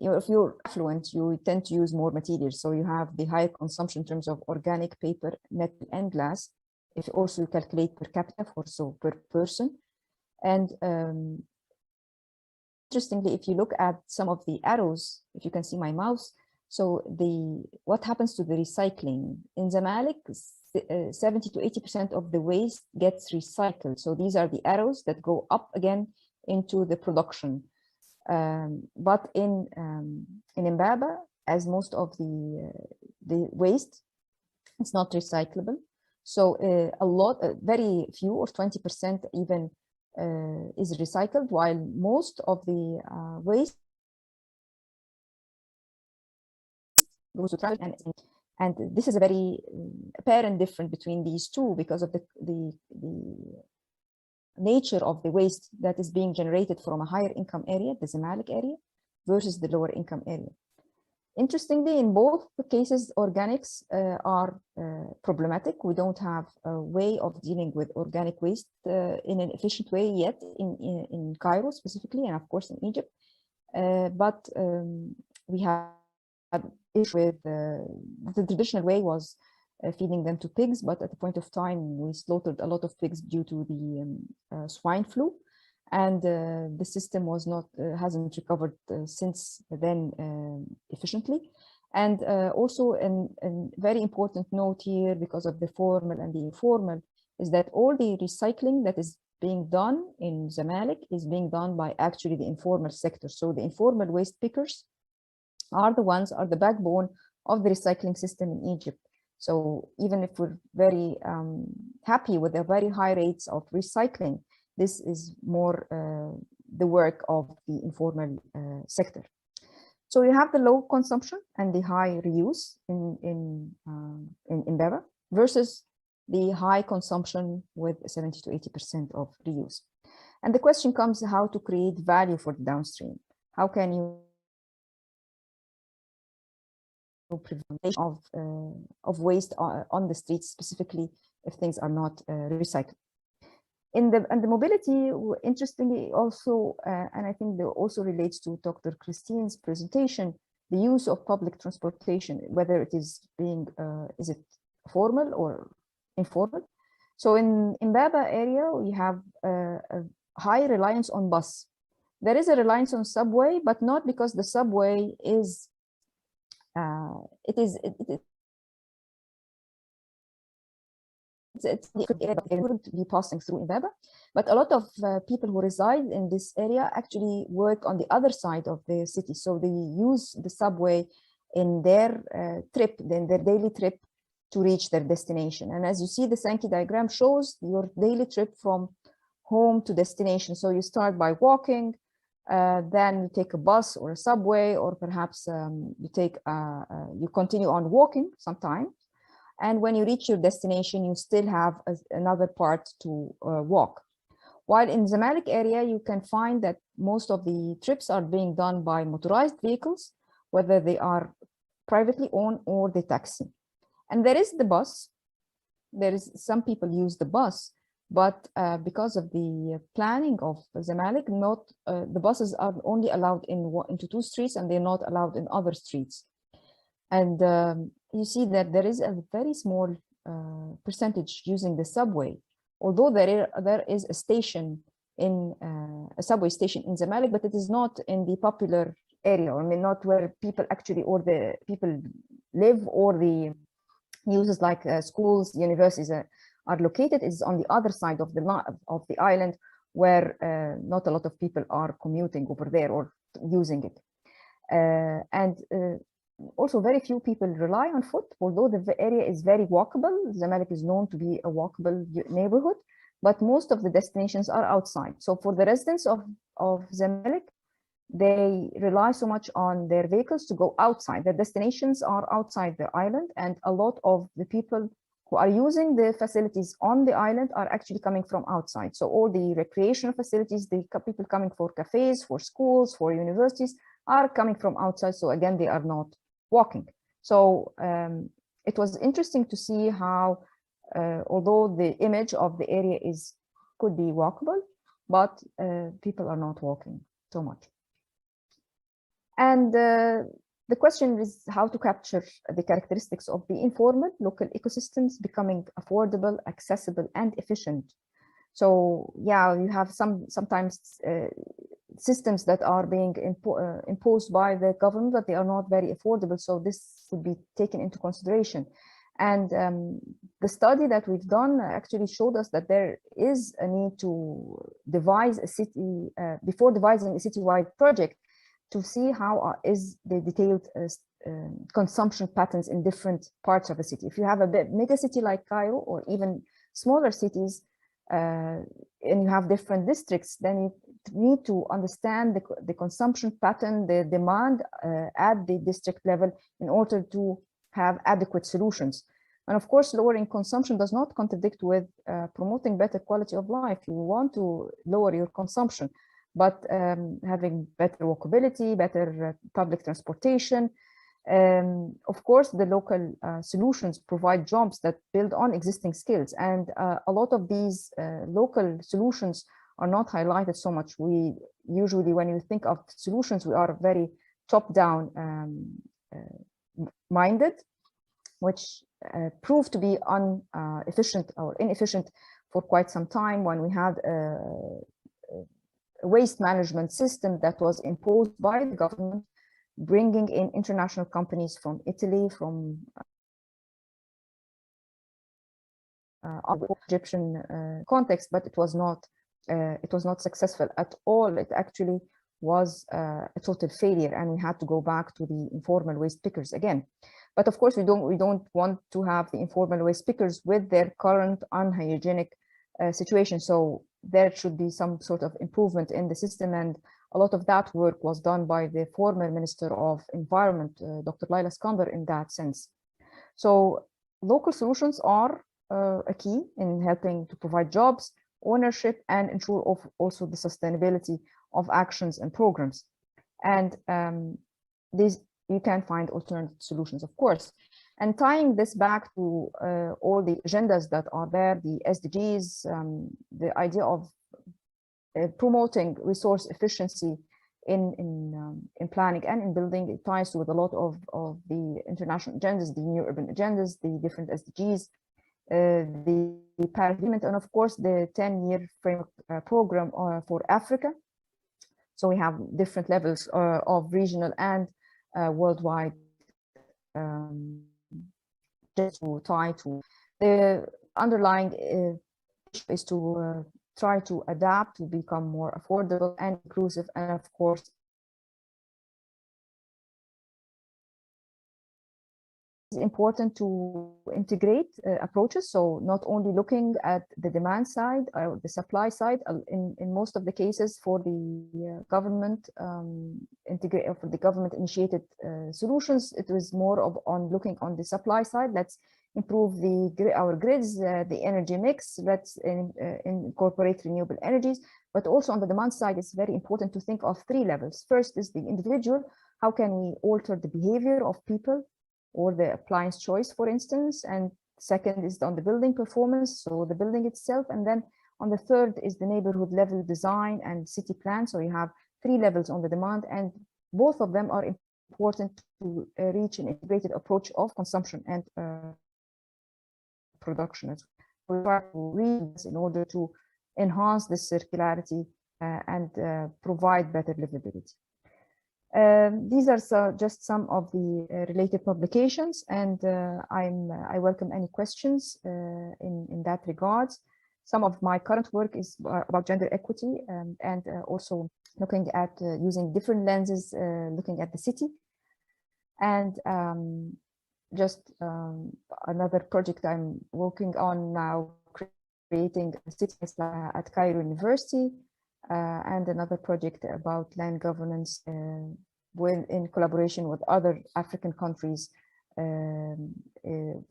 if you're affluent, you tend to use more materials, so you have the higher consumption in terms of organic, paper, metal, and glass. If you also calculate per capita, so per person. And interestingly, if you look at some of the arrows, if you can see my mouse, so what happens to the recycling in Zamalek, 70 to 80% of the waste gets recycled. So these are the arrows that go up again into the production. But in Mbaba, as most of the waste, it's not recyclable. So very few, or 20% even, is recycled, while most of the waste goes to travel. And this is a very apparent difference between these two, because of the nature of the waste that is being generated from a higher income area, the Zamalek area, versus the lower income area. Interestingly, in both cases, organics are problematic. We don't have a way of dealing with organic waste in an efficient way yet in Cairo specifically, and of course in Egypt. But we have issue with the traditional way was feeding them to pigs, but at the point of time we slaughtered a lot of pigs due to the swine flu, and the system was not hasn't recovered since then efficiently. And also a very important note here, because of the formal and the informal, is that all the recycling that is being done in Zamalek is being done by actually the informal sector. So the informal waste pickers are the backbone of the recycling system in Egypt. So even if we're very happy with the very high rates of recycling, this is more the work of the informal sector. So you have the low consumption and the high reuse in Mbaba versus the high consumption with 70 to 80% of reuse. And the question comes how to create value for the downstream. How can you prevent of waste on the streets, specifically if things are not recycled? And the mobility, interestingly also, and I think that also relates to Dr. Christine's presentation, the use of public transportation, whether it is being, is it formal or informal? So in Mbaba area, we have a high reliance on bus. There is a reliance on subway, but not because the subway is, it's wouldn't be passing through Mbaba, but a lot of people who reside in this area actually work on the other side of the city, so they use the subway in their their daily trip to reach their destination. And as you see, the Sankey diagram shows your daily trip from home to destination. So you start by walking, then you take a bus or a subway, or perhaps you continue on walking sometime. And when you reach your destination, you still have another part to walk. While in the Zamalek area, you can find that most of the trips are being done by motorized vehicles, whether they are privately owned or the taxi. And there is the bus. There is some people use the bus, but because of the planning of Zamalek, the buses are only allowed into 2 streets, and they're not allowed in other streets. And you see that there is a very small percentage using the subway, although there is a station in a subway station in Zamalek, but it is not in the popular area. I mean, not where people actually, or the people live, or the uses like schools, universities are located. Is on the other side of the island, where not a lot of people are commuting over there or using it. Also, very few people rely on foot, although the area is very walkable. Zamalek is known to be a walkable neighborhood, but most of the destinations are outside. So for the residents of Zamalek, they rely so much on their vehicles to go outside. Their destinations are outside the island, and a lot of the people who are using the facilities on the island are actually coming from outside. So all the recreational facilities, the people coming for cafes, for schools, for universities, are coming from outside. So again, they are not walking. So it was interesting to see how, although the image of the area could be walkable, but people are not walking so much. And the question is how to capture the characteristics of the informal local ecosystems becoming affordable, accessible, and efficient. So yeah, you have sometimes systems that are being imposed by the government, but they are not very affordable. So this would be taken into consideration. And the study that we've done actually showed us that there is a need to devise a city, before devising a citywide project, to see how is the detailed consumption patterns in different parts of a city. If you have a mega city like Cairo, or even smaller cities, and you have different districts, then you need to understand the consumption pattern, the demand at the district level in order to have adequate solutions. And of course, lowering consumption does not contradict with promoting better quality of life. You want to lower your consumption, but having better walkability, better public transportation. Of course, the local solutions provide jobs that build on existing skills. And a lot of these local solutions are not highlighted so much. We usually, when you think of solutions, we are very top-down minded, which proved to be inefficient or inefficient for quite some time, when we had a waste management system that was imposed by the government, bringing in international companies from Italy, from Egyptian context, but it was not successful at all. It actually was a total failure, and we had to go back to the informal waste pickers again. But of course, we don't want to have the informal waste pickers with their current unhygienic situation. So there should be some sort of improvement in the system, and a lot of that work was done by the former Minister of Environment, Dr. Laila Skander, in that sense. So local solutions are a key in helping to provide jobs, ownership, and ensure also the sustainability of actions and programs. And these, you can find alternative solutions, of course. And tying this back to all the agendas that are there, the SDGs, the idea of promoting resource efficiency in planning and in building, it ties with a lot of the international agendas, the new urban agendas, the different SDGs, the Paris Agreement, and of course the 10-year framework program for Africa. So we have different levels of regional and worldwide, just to tie to the underlying is to try to adapt to become more affordable and inclusive, and of course it's important to integrate approaches. So not only looking at the demand side or the supply side, in most of the cases for the government for the government initiated solutions, it was more of on looking on the supply side. Let's improve our grids, the energy mix, let's incorporate renewable energies. But also on the demand side, it's very important to think of 3 levels. First is the individual. How can we alter the behavior of people or the appliance choice, for instance? And second is on the building performance, so the building itself. And then on the third is the neighborhood level design and city plan. So you have 3 levels on the demand, and both of them are important to reach an integrated approach of consumption and production. We try to read this in order to enhance the circularity and provide better livability. These are just some of the related publications, and I welcome any questions in that regard. Some of my current work is about gender equity, and also looking at using different lenses, looking at the city. And just another project I'm working on now, creating a city at Cairo University, and another project about land governance in collaboration with other African countries,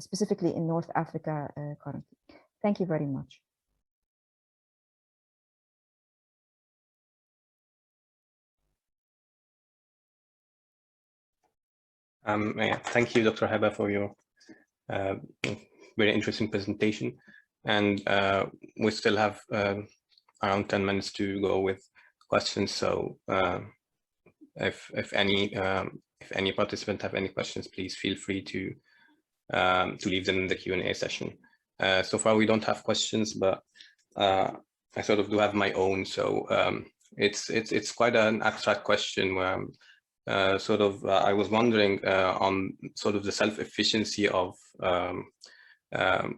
specifically in North Africa currently. Thank you very much. Thank you, Dr. Heba, for your very interesting presentation. And we still have around 10 minutes to go with questions. So if any participant have any questions, please feel free to leave them in the Q&A session. So far, we don't have questions, but I sort of do have my own. So it's quite an abstract question where I was wondering on sort of the self-efficiency of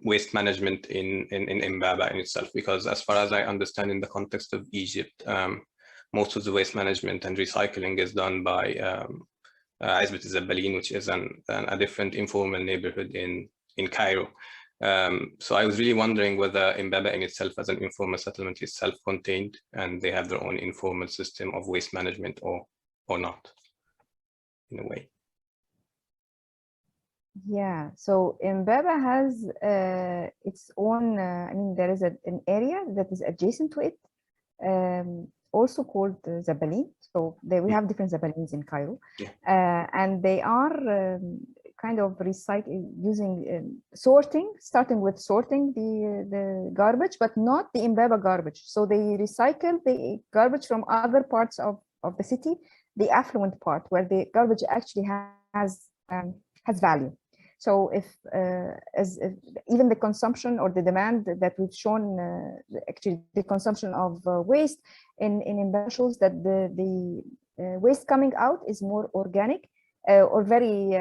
waste management in Mbaba in itself, because as far as I understand, in the context of Egypt, most of the waste management and recycling is done by Azbet Zabalin, which is a different informal neighborhood in Cairo. So I was really wondering whether Mbaba in itself as an informal settlement is self-contained and they have their own informal system of waste management or not, in a way. Yeah, so Mbaba has its own, I mean, there is an area that is adjacent to it, also called Zabalin. So we have different Zabalins in Cairo, and they are kind of using sorting, starting with sorting the garbage, but not the Mbaba garbage. So they recycle the garbage from other parts of the city, the affluent part, where the garbage actually has value. So if even the consumption or the demand that we've shown, actually the consumption of waste in Mbaba shows that the waste coming out is more organic or very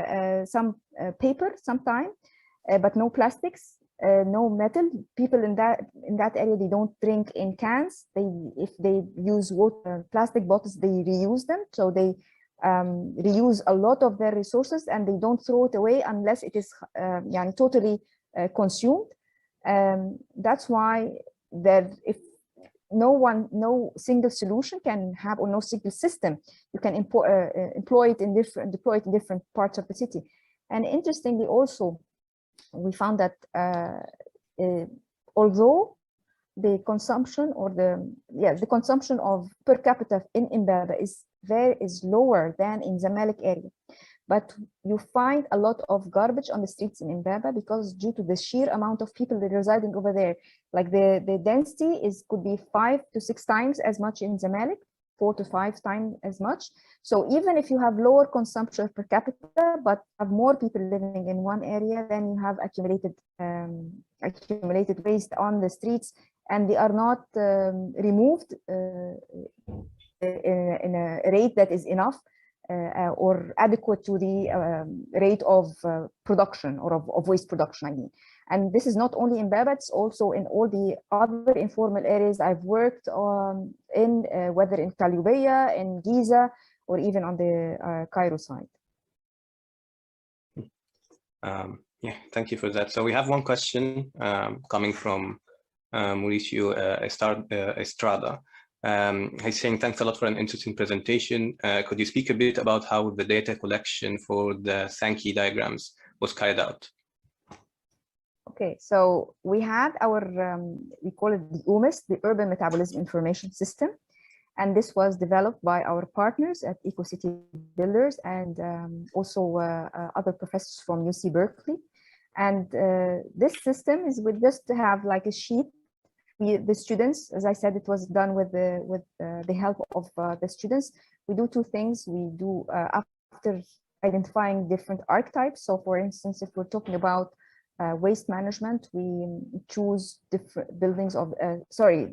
some paper sometime, but no plastics, no metal. People in that area, they don't drink in cans. If they use water, plastic bottles, they reuse them. So they reuse a lot of their resources and they don't throw it away unless it is totally consumed. That's why if no single solution can have, or no single system, you can deploy it in different parts of the city. And interestingly, also, we found that although the consumption or the consumption of per capita in Mbaba is lower than in Zamalek area, but you find a lot of garbage on the streets in Mbaba because due to the sheer amount of people that are residing over there, like the density could be 5 to 6 times as much in Zamalek, 4 to 5 times as much. So even if you have lower consumption per capita, but have more people living in one area, then you have accumulated waste on the streets, and they are not removed in a rate that is enough or adequate to the rate of production or of waste production, I mean. And this is not only in Mbaba, it's also in all the other informal areas I've worked on, whether in Talubeya, in Giza, or even on the Cairo side. Yeah, thank you for that. So we have one question coming from Mauricio Estrada. He's saying, thanks a lot for an interesting presentation. Could you speak a bit about how the data collection for the Sankey diagrams was carried out? Okay, so we had our, we call it the UMIS, the Urban Metabolism Information System. And this was developed by our partners at EcoCity Builders and also other professors from UC Berkeley. And this system is with just to have like a sheet. The students, as I said, it was done with the help of the students. We do two things. We do after identifying different archetypes. So for instance, if we're talking about waste management, we choose different buildings of,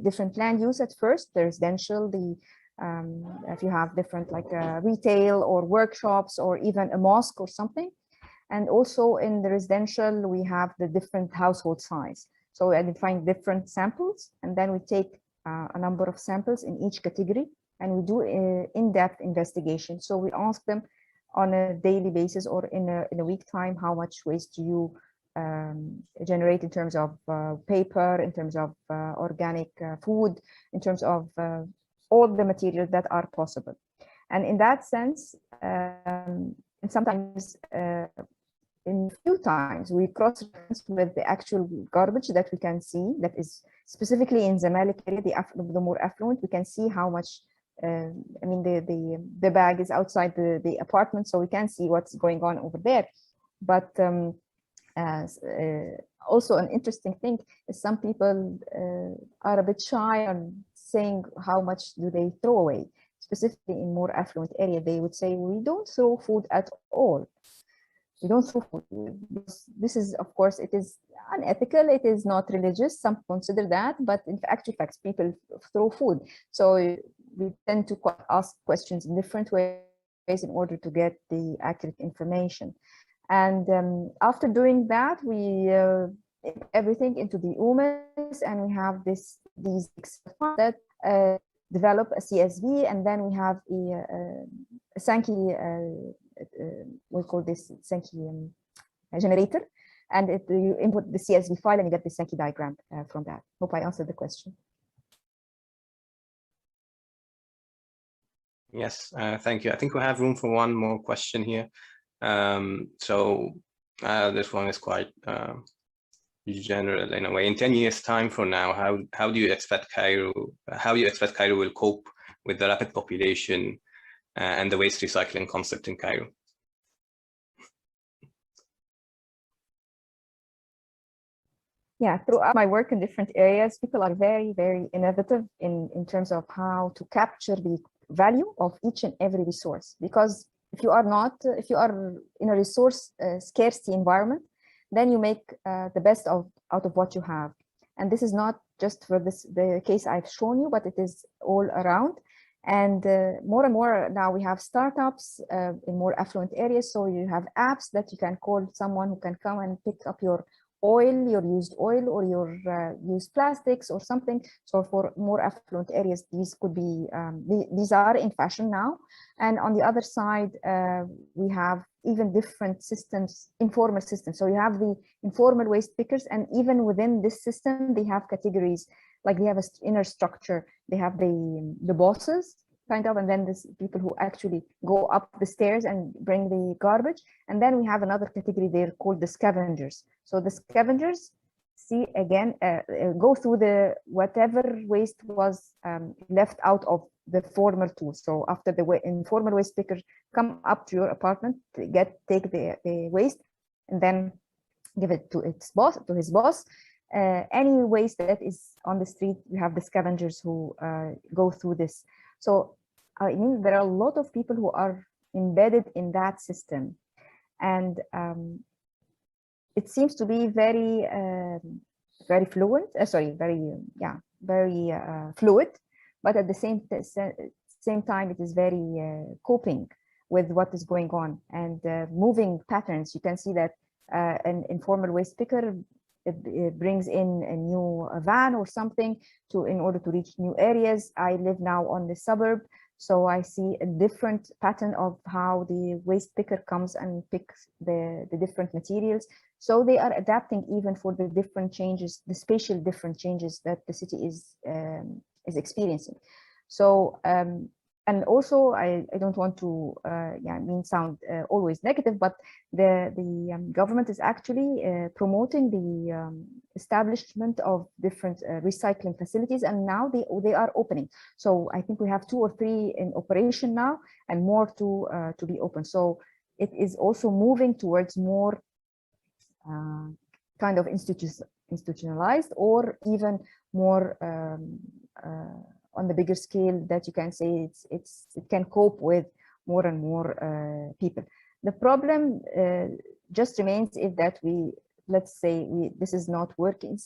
different land use at first, the residential, if you have different like retail or workshops or even a mosque or something. And also in the residential, we have the different household size. So we identify different samples, and then we take a number of samples in each category, and we do in-depth investigation. So we ask them on a daily basis or in a week time, how much waste do you generate in terms of paper, in terms of organic food, in terms of all the materials that are possible. And in that sense, and sometimes in a few times we cross-reference with the actual garbage that we can see, that is specifically in Zamalek area, the more affluent, we can see how much, I mean, the bag is outside the apartment, so we can see what's going on over there. But also an interesting thing is some people are a bit shy on saying how much do they throw away. Specifically in more affluent area, they would say, we don't throw food at all. We don't throw food. This is, of course, it is unethical. It is not religious. Some consider that, but in actual facts, people throw food. So we tend to ask questions in different ways in order to get the accurate information. And after doing that, we everything into the UMIS, and we have these that develop a CSV, and then we have a Sankey, we call this Sankey generator, and you input the CSV file and you get the Sankey diagram from that. Hope I answered the question. Yes, thank you. I think we have room for one more question here. This one is quite general in a way. In 10 years' time from now, how do you expect Cairo will cope with the rapid population and the waste recycling concept in Cairo? Yeah, throughout my work in different areas, people are very, very innovative in terms of how to capture the value of each and every resource. Because if you are in a resource scarcity environment, then you make the best out of what you have. And this is not just for the case I've shown you, but it is all around. And more and more now we have startups in more affluent areas. So you have apps that you can call someone who can come and pick up your oil, your used oil, or your used plastics or something. So for more affluent areas, these could be, these are in fashion now. And on the other side, we have even different systems, informal systems. So you have the informal waste pickers, and even within this system, they have categories, like they have an inner structure. They have the bosses, kind of, and then there's people who actually go up the stairs and bring the garbage. And then we have another category there called the scavengers. So the scavengers see again, go through the whatever waste was left out of the formal tool. So after the informal waste picker come up to your apartment, take the waste and then give it to his boss. Any waste that is on the street, we have the scavengers who go through this. So I mean, there are a lot of people who are embedded in that system, and it seems to be very, very fluent. Very fluid. But at the same time, it is very coping with what is going on and moving patterns. You can see that an informal waste picker it brings in a new van or something in order to reach new areas. I live now on the suburb, so I see a different pattern of how the waste picker comes and picks the different materials. So they are adapting even for the different changes, the spatial different changes that the city is experiencing. So and also I don't want to sound always negative, but the government is actually promoting the establishment of different recycling facilities, and now they are opening. So I think we have 2 or 3 in operation now, and more to be open. So it is also moving towards more kind of institutionalized, or even more on the bigger scale, that you can say it can cope with more and more people. The problem just remains if that let's say this is not working.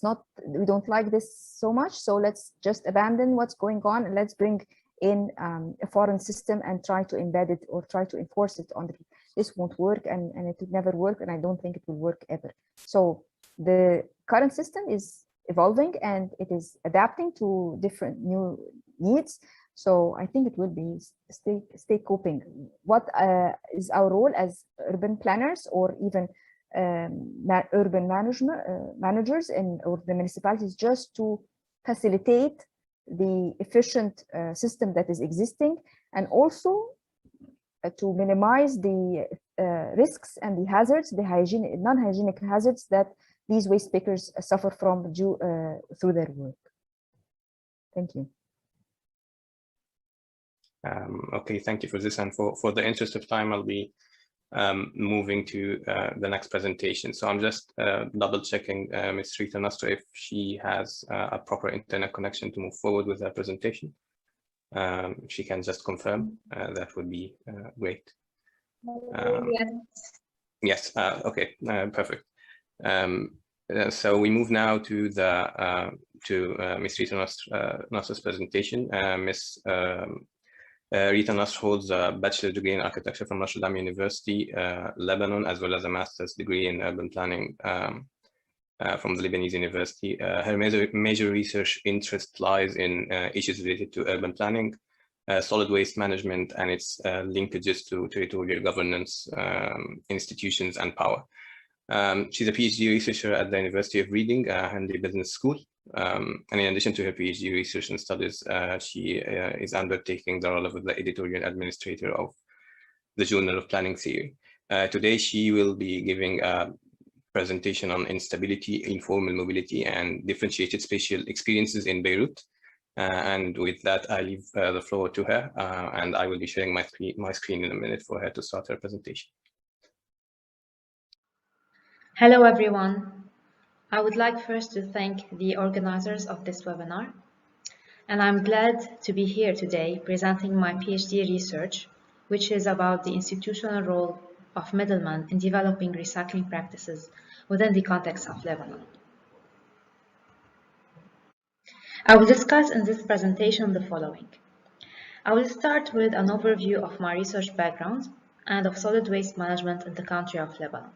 We don't like this so much, so let's just abandon what's going on and let's bring in a foreign system and try to embed it or try to enforce it on the people. This won't work, and it would never work, and I don't think it will work ever. So the current system is evolving and it is adapting to different new needs. So I think it will be stay coping. What is our role as urban planners, or even urban managers or the municipalities, just to facilitate the efficient system that is existing, and also to minimize the risks and the hazards, the non-hygienic hazards that these waste pickers suffer from through their work. Thank you. Okay, thank you for this. And for the interest of time, I'll be moving to the next presentation. So I'm just double checking Ms. Rita Nasr if she has a proper internet connection to move forward with her presentation. If she can just confirm, that would be great. Yes, okay, perfect. So we move now to Ms. Rita Nasr's presentation. Ms. Rita Nasr holds a bachelor's degree in architecture from Notre University, Lebanon, as well as a master's degree in urban planning from the Lebanese University. Her major research interest lies in issues related to urban planning, solid waste management, and its linkages to territorial governance, institutions, and power. She's a PhD researcher at the University of Reading and the Business School. And in addition to her PhD research and studies, she is undertaking the role of the editorial administrator of the Journal of Planning Theory. Today, she will be giving a presentation on instability, informal mobility, and differentiated spatial experiences in Beirut. And with that, I leave the floor to her, and I will be sharing my screen in a minute for her to start her presentation. Hello, everyone. I would like first to thank the organizers of this webinar, and I'm glad to be here today presenting my PhD research, which is about the institutional role of middlemen in developing recycling practices within the context of Lebanon. I will discuss in this presentation the following. I will start with an overview of my research background and of solid waste management in the country of Lebanon.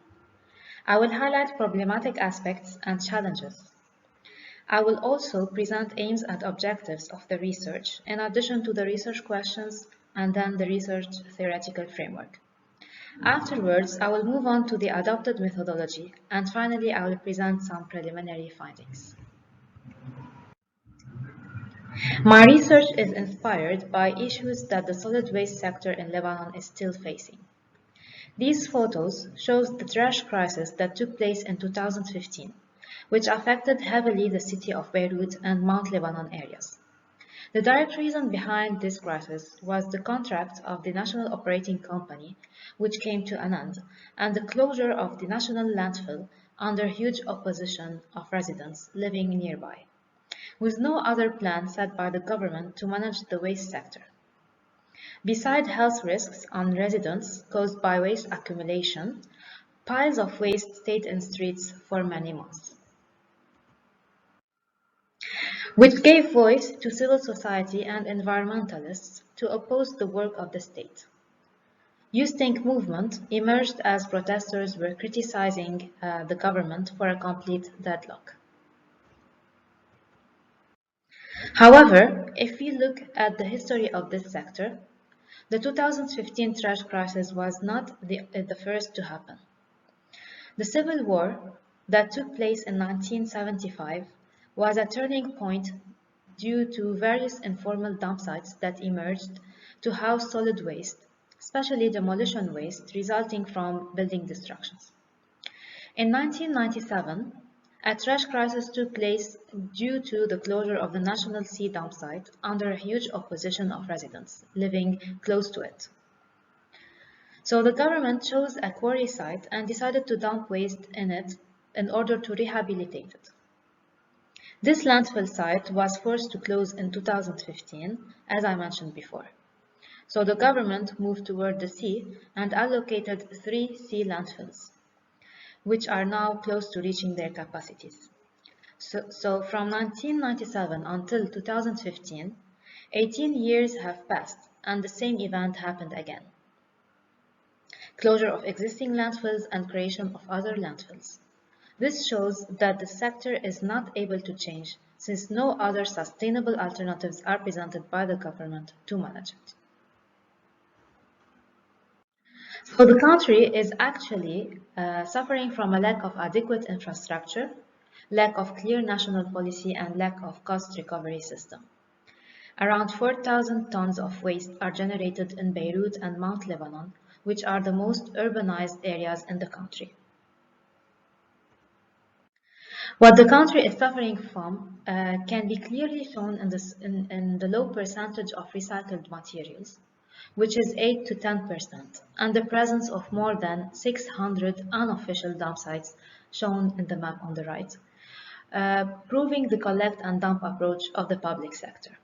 I will highlight problematic aspects and challenges. I will also present aims and objectives of the research, in addition to the research questions and then the research theoretical framework. Afterwards, I will move on to the adopted methodology, and finally, I will present some preliminary findings. My research is inspired by issues that the solid waste sector in Lebanon is still facing. These photos show the trash crisis that took place in 2015, which affected heavily the city of Beirut and Mount Lebanon areas. The direct reason behind this crisis was the contract of the National Operating Company, which came to an end, and the closure of the national landfill under huge opposition of residents living nearby, with no other plan set by the government to manage the waste sector. Besides health risks on residents caused by waste accumulation, piles of waste stayed in streets for many months, which gave voice to civil society and environmentalists to oppose the work of the state. Youth Think movement emerged as protesters were criticizing the government for a complete deadlock. However, if we look at the history of this sector, the 2015 trash crisis was not the first to happen. The civil war that took place in 1975 was a turning point due to various informal dump sites that emerged to house solid waste, especially demolition waste resulting from building destructions. In 1997, a trash crisis took place due to the closure of the National Sea dump site under a huge opposition of residents living close to it. So the government chose a quarry site and decided to dump waste in it in order to rehabilitate it. This landfill site was forced to close in 2015, as I mentioned before. So the government moved toward the sea and allocated 3 sea landfills, which are now close to reaching their capacities. So from 1997 until 2015, 18 years have passed and the same event happened again. Closure of existing landfills and creation of other landfills. This shows that the sector is not able to change since no other sustainable alternatives are presented by the government to manage it. So the country is actually suffering from a lack of adequate infrastructure, lack of clear national policy, and lack of cost recovery system. Around 4,000 tons of waste are generated in Beirut and Mount Lebanon, which are the most urbanized areas in the country. What the country is suffering from can be clearly shown in the low percentage of recycled materials, which is 8 to 10%, and the presence of more than 600 unofficial dump sites shown in the map on the right, proving the collect and dump approach of the public sector.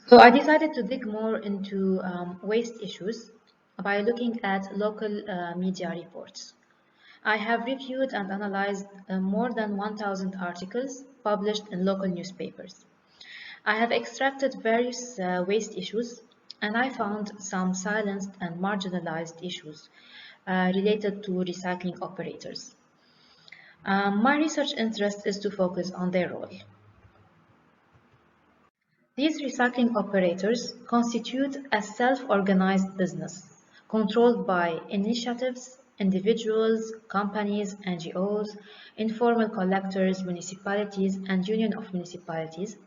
So I decided to dig more into waste issues by looking at local media reports. I have reviewed and analyzed more than 1,000 articles published in local newspapers. I have extracted various waste issues, and I found some silenced and marginalized issues related to recycling operators. My research interest is to focus on their role. These recycling operators constitute a self-organized business controlled by initiatives, individuals, companies, NGOs, informal collectors, municipalities, and Union of Municipalities,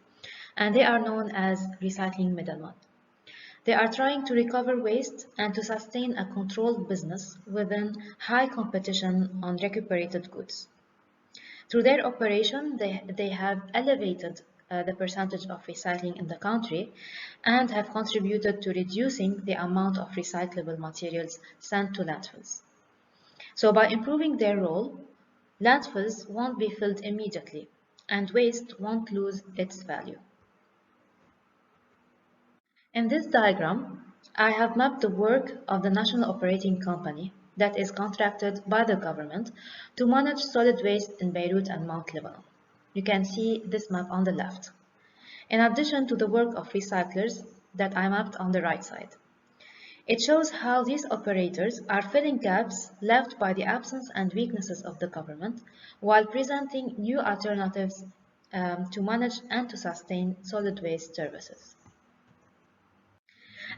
and they are known as recycling middlemen. They are trying to recover waste and to sustain a controlled business within high competition on recuperated goods. Through their operation, they have elevated the percentage of recycling in the country and have contributed to reducing the amount of recyclable materials sent to landfills. So by improving their role, landfills won't be filled immediately and waste won't lose its value. In this diagram, I have mapped the work of the national operating company that is contracted by the government to manage solid waste in Beirut and Mount Lebanon. You can see this map on the left, in addition to the work of recyclers that I mapped on the right side. It shows how these operators are filling gaps left by the absence and weaknesses of the government while presenting new alternatives to manage and to sustain solid waste services.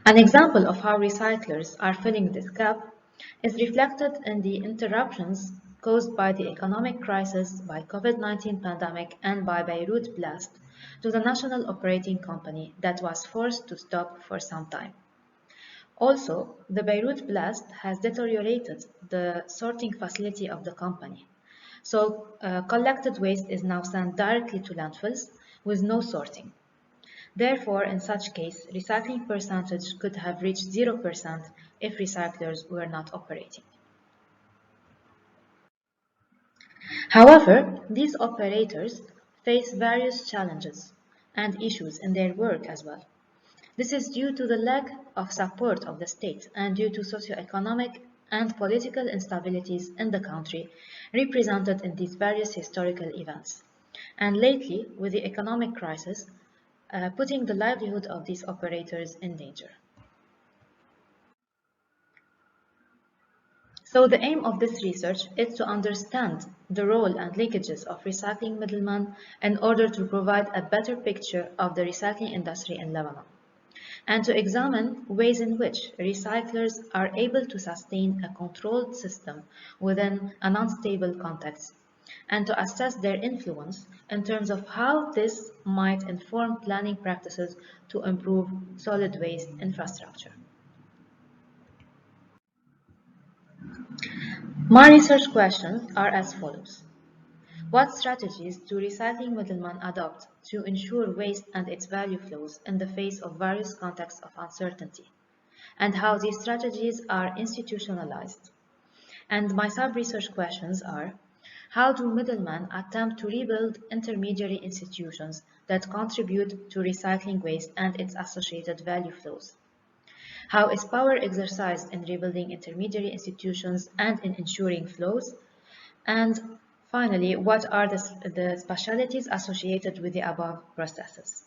An example of how recyclers are filling this gap is reflected in the interruptions caused by the economic crisis, by COVID-19 pandemic, and by Beirut blast to the national operating company that was forced to stop for some time. Also, the Beirut blast has deteriorated the sorting facility of the company. So, collected waste is now sent directly to landfills with no sorting. Therefore, in such case, recycling percentage could have reached 0% if recyclers were not operating. However, these operators face various challenges and issues in their work as well. This is due to the lack of support of the state and due to socioeconomic and political instabilities in the country represented in these various historical events. And lately, with the economic crisis, putting the livelihood of these operators in danger. So the aim of this research is to understand the role and linkages of recycling middlemen in order to provide a better picture of the recycling industry in Lebanon, and to examine ways in which recyclers are able to sustain a controlled system within an unstable context, and to assess their influence in terms of how this might inform planning practices to improve solid waste infrastructure. My research questions are as follows. What strategies do recycling middlemen adopt to ensure waste and its value flows in the face of various contexts of uncertainty, and how these strategies are institutionalized? And my sub-research questions are, how do middlemen attempt to rebuild intermediary institutions that contribute to recycling waste and its associated value flows? How is power exercised in rebuilding intermediary institutions and in ensuring flows? And finally, what are the specialities associated with the above processes?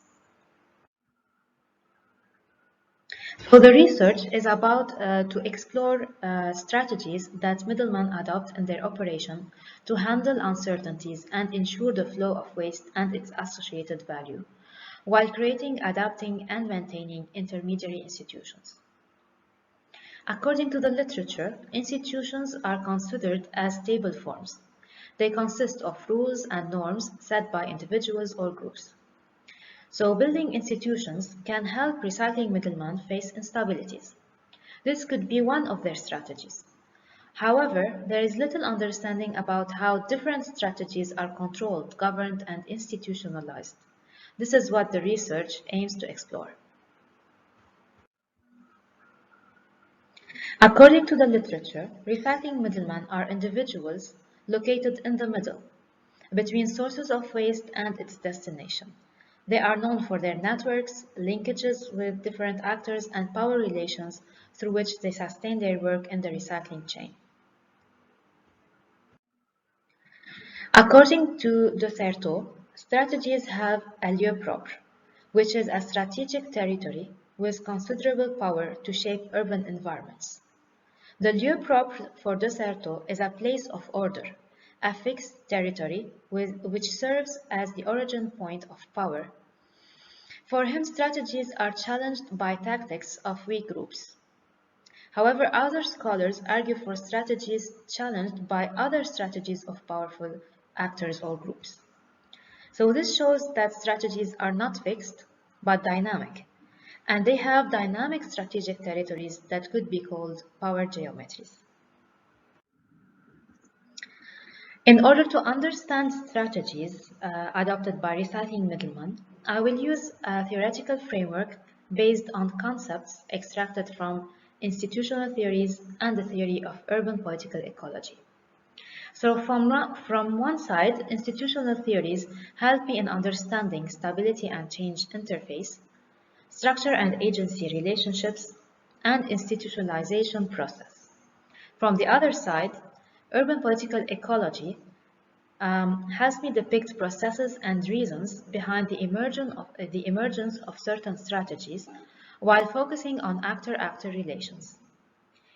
So the research is about to explore strategies that middlemen adopt in their operation to handle uncertainties and ensure the flow of waste and its associated value, while creating, adapting, and maintaining intermediary institutions. According to the literature, institutions are considered as stable forms. They consist of rules and norms set by individuals or groups. So building institutions can help recycling middlemen face instabilities. This could be one of their strategies. However, there is little understanding about how different strategies are controlled, governed, and institutionalized. This is what the research aims to explore. According to the literature, recycling middlemen are individuals located in the middle, between sources of waste and its destination. They are known for their networks, linkages with different actors, and power relations through which they sustain their work in the recycling chain. According to Notre, strategies have a lieu propre, which is a strategic territory with considerable power to shape urban environments. The lieu propre for Deserto is a place of order, a fixed territory which serves as the origin point of power. For him, strategies are challenged by tactics of weak groups. However, other scholars argue for strategies challenged by other strategies of powerful actors or groups. So this shows that strategies are not fixed, but dynamic, and they have dynamic strategic territories that could be called power geometries. In order to understand strategies adopted by recycling middlemen, I will use a theoretical framework based on concepts extracted from institutional theories and the theory of urban political ecology. So from one side, institutional theories help me in understanding stability and change interface, structure and agency relationships, and institutionalization process. From the other side, urban political ecology helps me depict processes and reasons behind the emergence of certain strategies while focusing on actor-actor relations.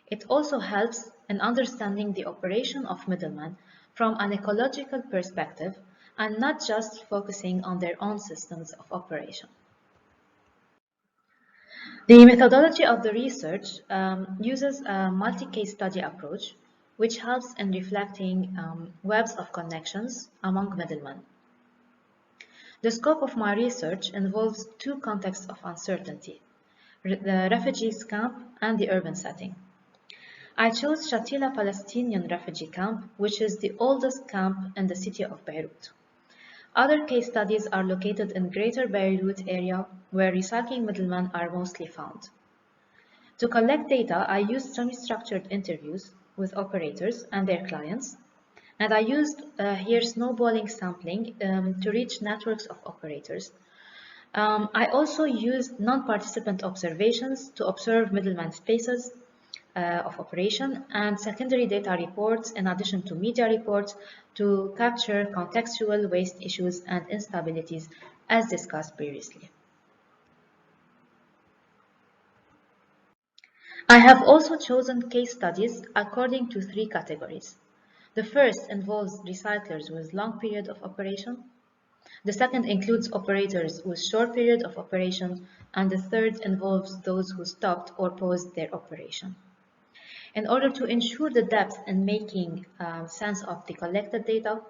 It also helps in understanding the operation of middlemen from an ecological perspective and not just focusing on their own systems of operation. The methodology of the research uses a multi-case study approach, which helps in reflecting webs of connections among middlemen. The scope of my research involves two contexts of uncertainty, the refugees camp and the urban setting. I chose Shatila Palestinian refugee camp, which is the oldest camp in the city of Beirut. Other case studies are located in Greater Beirut area, where recycling middlemen are mostly found. To collect data, I used semi-structured interviews with operators and their clients, and I used here snowballing sampling to reach networks of operators. I also used non-participant observations to observe middleman spaces of operation and secondary data reports in addition to media reports to capture contextual waste issues and instabilities as discussed previously. I have also chosen case studies according to three categories. The first involves recyclers with long period of operation. The second includes operators with short period of operation, and the third involves those who stopped or paused their operation. In order to ensure the depth in making sense of the collected data,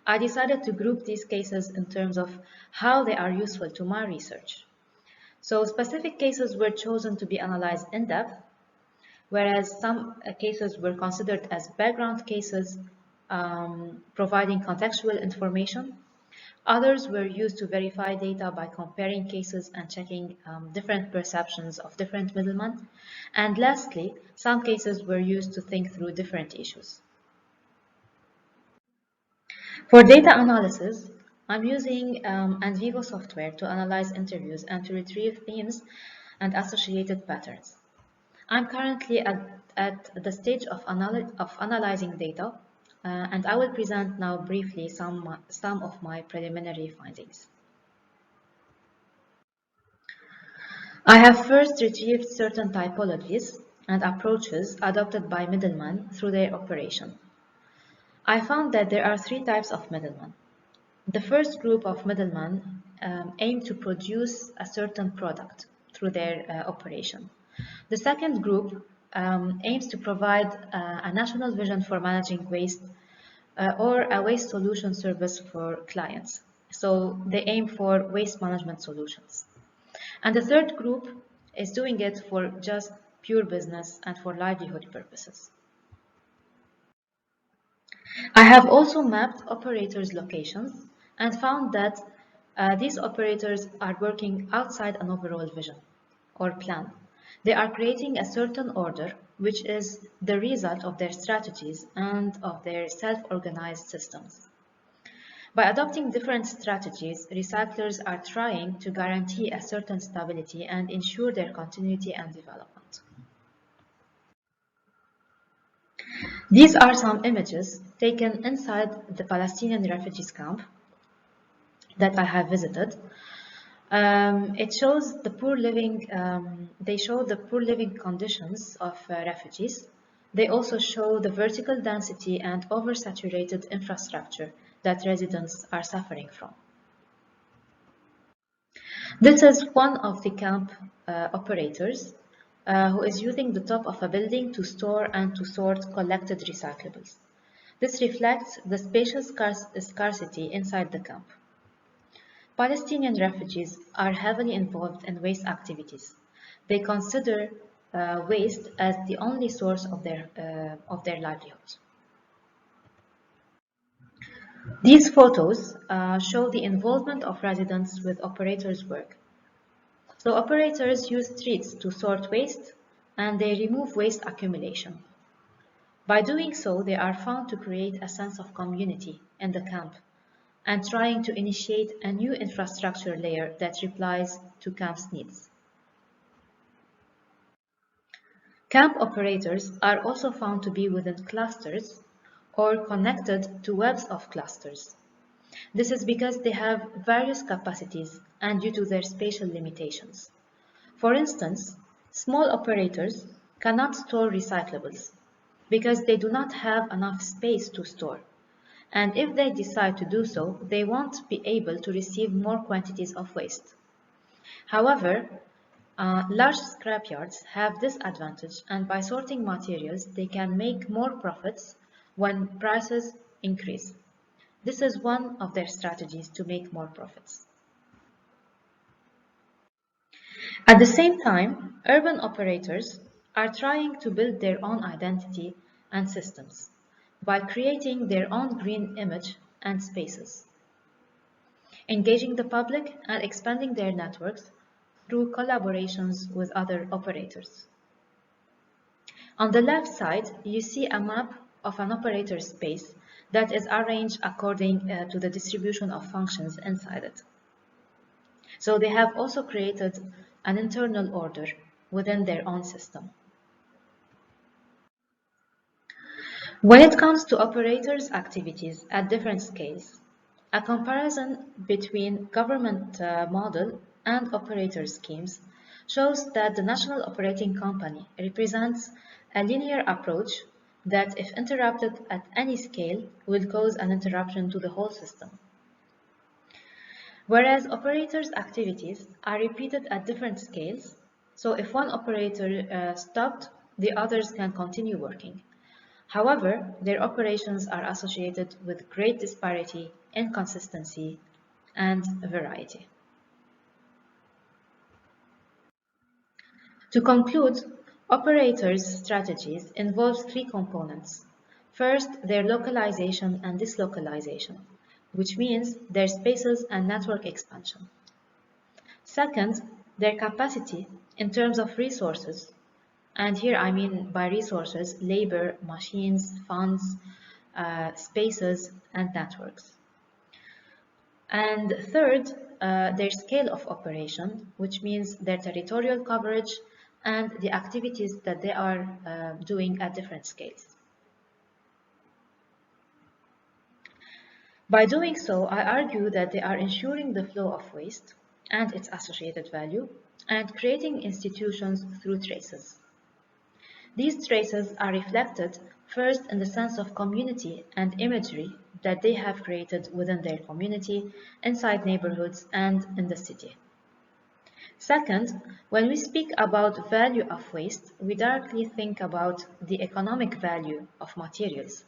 I decided to group these cases in terms of how they are useful to my research. So specific cases were chosen to be analyzed in depth, whereas some cases were considered as background cases, providing contextual information. Others were used to verify data by comparing cases and checking different perceptions of different middlemen. And lastly, some cases were used to think through different issues. For data analysis, I'm using NVivo software to analyze interviews and to retrieve themes and associated patterns. I'm currently at the stage of analyzing data, and I will present now briefly some of my preliminary findings. I have first retrieved certain typologies and approaches adopted by middlemen through their operation. I found that there are three types of middlemen. The first group of middlemen aim to produce a certain product through their operation. The second group aims to provide a national vision for managing waste or a waste solution service for clients. So they aim for waste management solutions. And the third group is doing it for just pure business and for livelihood purposes. I have also mapped operators' locations and found that these operators are working outside an overall vision or plan. They are creating a certain order, which is the result of their strategies and of their self-organized systems. By adopting different strategies, recyclers are trying to guarantee a certain stability and ensure their continuity and development. These are some images taken inside the Palestinian refugees camp that I have visited. It shows the poor living, they show the poor living conditions of refugees. They also show the vertical density and oversaturated infrastructure that residents are suffering from. This is one of the camp operators who is using the top of a building to store and to sort collected recyclables. This reflects the spatial scarcity inside the camp. Palestinian refugees are heavily involved in waste activities. They consider waste as the only source of their livelihood. These photos show the involvement of residents with operators' work. So operators use streets to sort waste and they remove waste accumulation. By doing so, they are found to create a sense of community in the camp and trying to initiate a new infrastructure layer that replies to camp's needs. Camp operators are also found to be within clusters or connected to webs of clusters. This is because they have various capacities and due to their spatial limitations. For instance, small operators cannot store recyclables because they do not have enough space to store. And if they decide to do so, they won't be able to receive more quantities of waste. However, large scrapyards have this advantage, and by sorting materials, they can make more profits when prices increase. This is one of their strategies to make more profits. At the same time, urban operators are trying to build their own identity and systems by creating their own green image and spaces, engaging the public and expanding their networks through collaborations with other operators. On the left side, you see a map of an operator space that is arranged according to the distribution of functions inside it. So they have also created an internal order within their own system. When it comes to operators' activities at different scales, a comparison between government model and operator schemes shows that the national operating company represents a linear approach that, if interrupted at any scale, will cause an interruption to the whole system. Whereas operators' activities are repeated at different scales, so if one operator stopped, the others can continue working. However, their operations are associated with great disparity, inconsistency, and variety. To conclude, operators' strategies involve three components. First, their localization and dislocalization, which means their spaces and network expansion. Second, their capacity in terms of resources, and here I mean by resources, labor, machines, funds, spaces, and networks. And third, their scale of operation, which means their territorial coverage and the activities that they are doing at different scales. By doing so, I argue that they are ensuring the flow of waste and its associated value and creating institutions through traces. These traces are reflected first in the sense of community and imagery that they have created within their community, inside neighborhoods, and in the city. Second, when we speak about value of waste, we directly think about the economic value of materials.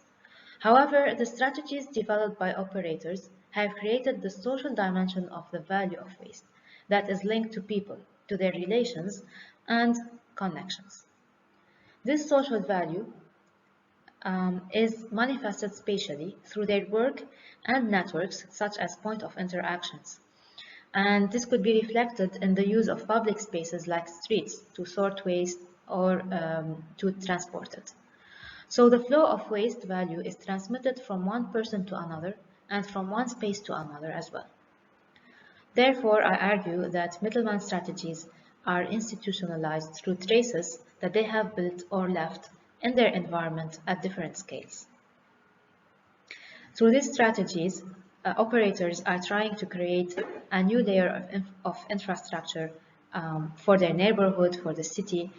However, the strategies developed by operators have created the social dimension of the value of waste that is linked to people, to their relations, and connections. This social value is manifested spatially through their work and networks such as point of interactions. And this could be reflected in the use of public spaces like streets to sort waste or to transport it. So the flow of waste value is transmitted from one person to another and from one space to another as well. Therefore, I argue that middleman strategies are institutionalized through traces that they have built or left in their environment at different scales. Through these strategies, operators are trying to create a new layer of infrastructure for their neighborhood, for the city,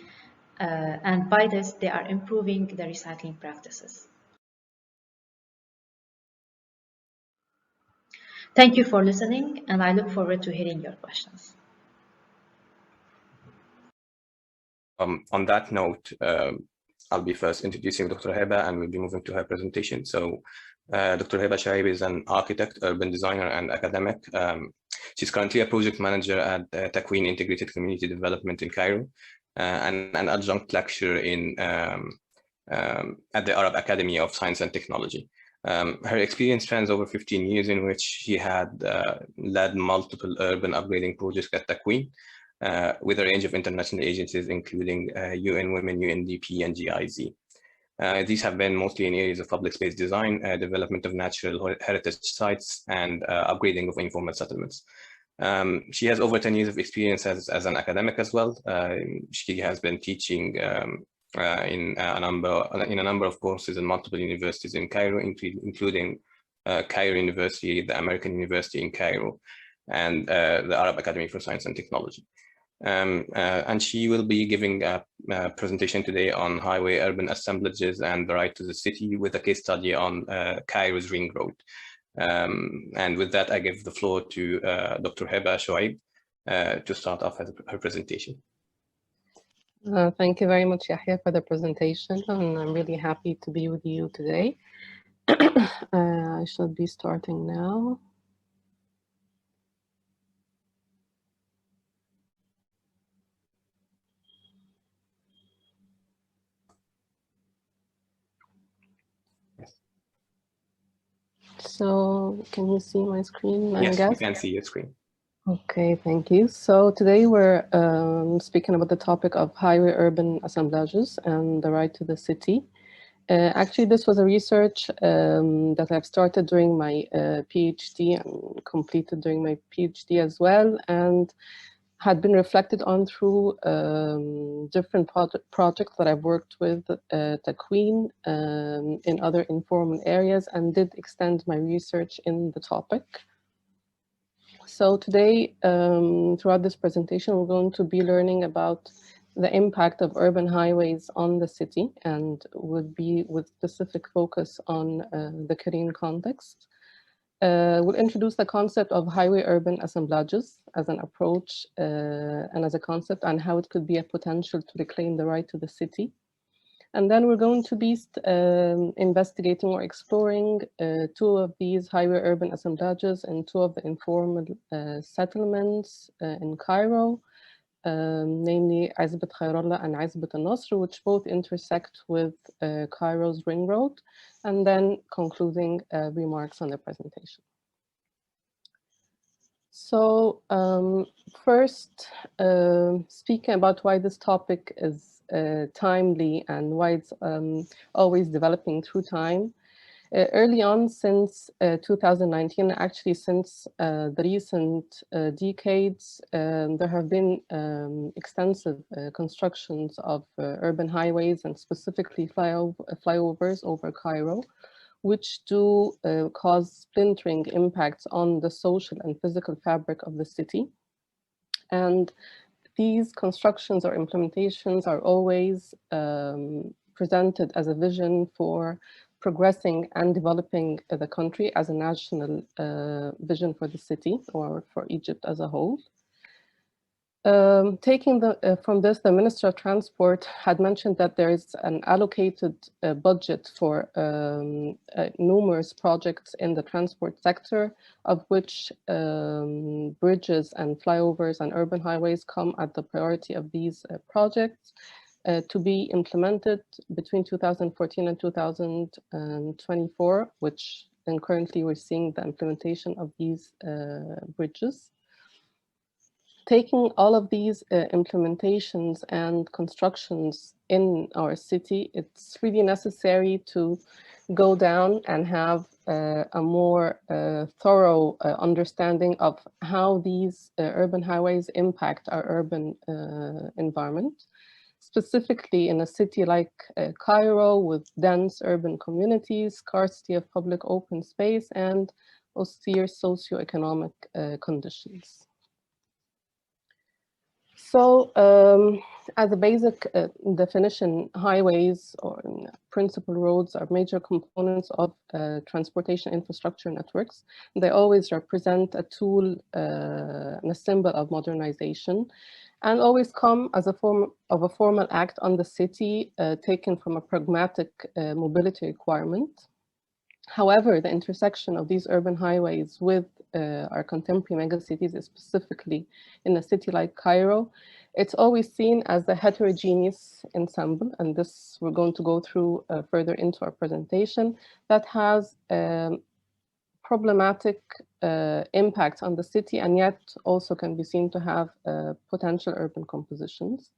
and by this they are improving the recycling practices. Thank you for listening, and I look forward to hearing your questions. On that note, I'll be first introducing Dr. Heba, and we'll be moving to her presentation. So Dr. Heba Shoaib is an architect, urban designer, and academic. She's currently a project manager at Takween Integrated Community Development in Cairo, and an adjunct lecturer at the Arab Academy of Science and Technology. Her experience spans over 15 years, in which she had led multiple urban upgrading projects at Takween, with a range of international agencies, including UN Women, UNDP, and GIZ. These have been mostly in areas of public space design, development of natural heritage sites, and upgrading of informal settlements. She has over 10 years of experience as an academic as well. She has been teaching in a number of courses in multiple universities in Cairo, including Cairo University, the American University in Cairo, and the Arab Academy for Science and Technology. And she will be giving a presentation today on highway urban assemblages and the right to the city, with a case study on Cairo's ring road. And with that, I give the floor to Dr. Heba Shoaib to start off her presentation. Thank you very much, Yahya, for the presentation, and I'm really happy to be with you today. I should be starting now. So, can you see my screen? Yes, you can see your screen. Okay, thank you. So today we're speaking about the topic of highway urban assemblages and the right to the city. Actually, this was a research that I've started during my PhD and completed during my PhD as well, and had been reflected on through different projects that I've worked with Takween in other informal areas, and did extend my research in the topic. So today, throughout this presentation, we're going to be learning about the impact of urban highways on the city, and would be with specific focus on the Korean context. We'll introduce the concept of highway urban assemblages as an approach and as a concept, and how it could be a potential to reclaim the right to the city. And then we're going to be investigating or exploring two of these highway urban assemblages in two of the informal settlements in Cairo, namely Azbat Khairallah and Azbat Nasr, which both intersect with Cairo's ring road, and then concluding remarks on the presentation. So first, speaking about why this topic is timely and why it's always developing through time. Early on, since 2019, actually since the recent decades, there have been extensive constructions of urban highways, and specifically flyovers over Cairo, which do cause splintering impacts on the social and physical fabric of the city. And these constructions or implementations are always presented as a vision for progressing and developing the country as a national vision for the city, or for Egypt as a whole. Taking from this, the Minister of Transport had mentioned that there is an allocated budget for numerous projects in the transport sector, of which bridges and flyovers and urban highways come at the priority of these projects to be implemented between 2014 and 2024, which then currently we're seeing the implementation of these bridges. Taking all of these implementations and constructions in our city, it's really necessary to go down and have a more thorough understanding of how these urban highways impact our urban environment. Specifically in a city like Cairo, with dense urban communities, scarcity of public open space, and austere socioeconomic conditions. So as a basic definition, highways or principal roads are major components of transportation infrastructure networks. They always represent a tool and a symbol of modernization, and always come as a form of a formal act on the city taken from a pragmatic mobility requirement. However, the intersection of these urban highways with our contemporary megacities, specifically in a city like Cairo, it's always seen as a heterogeneous ensemble, and this we're going to go through further into our presentation, that has problematic impact on the city, and yet also can be seen to have potential urban compositions.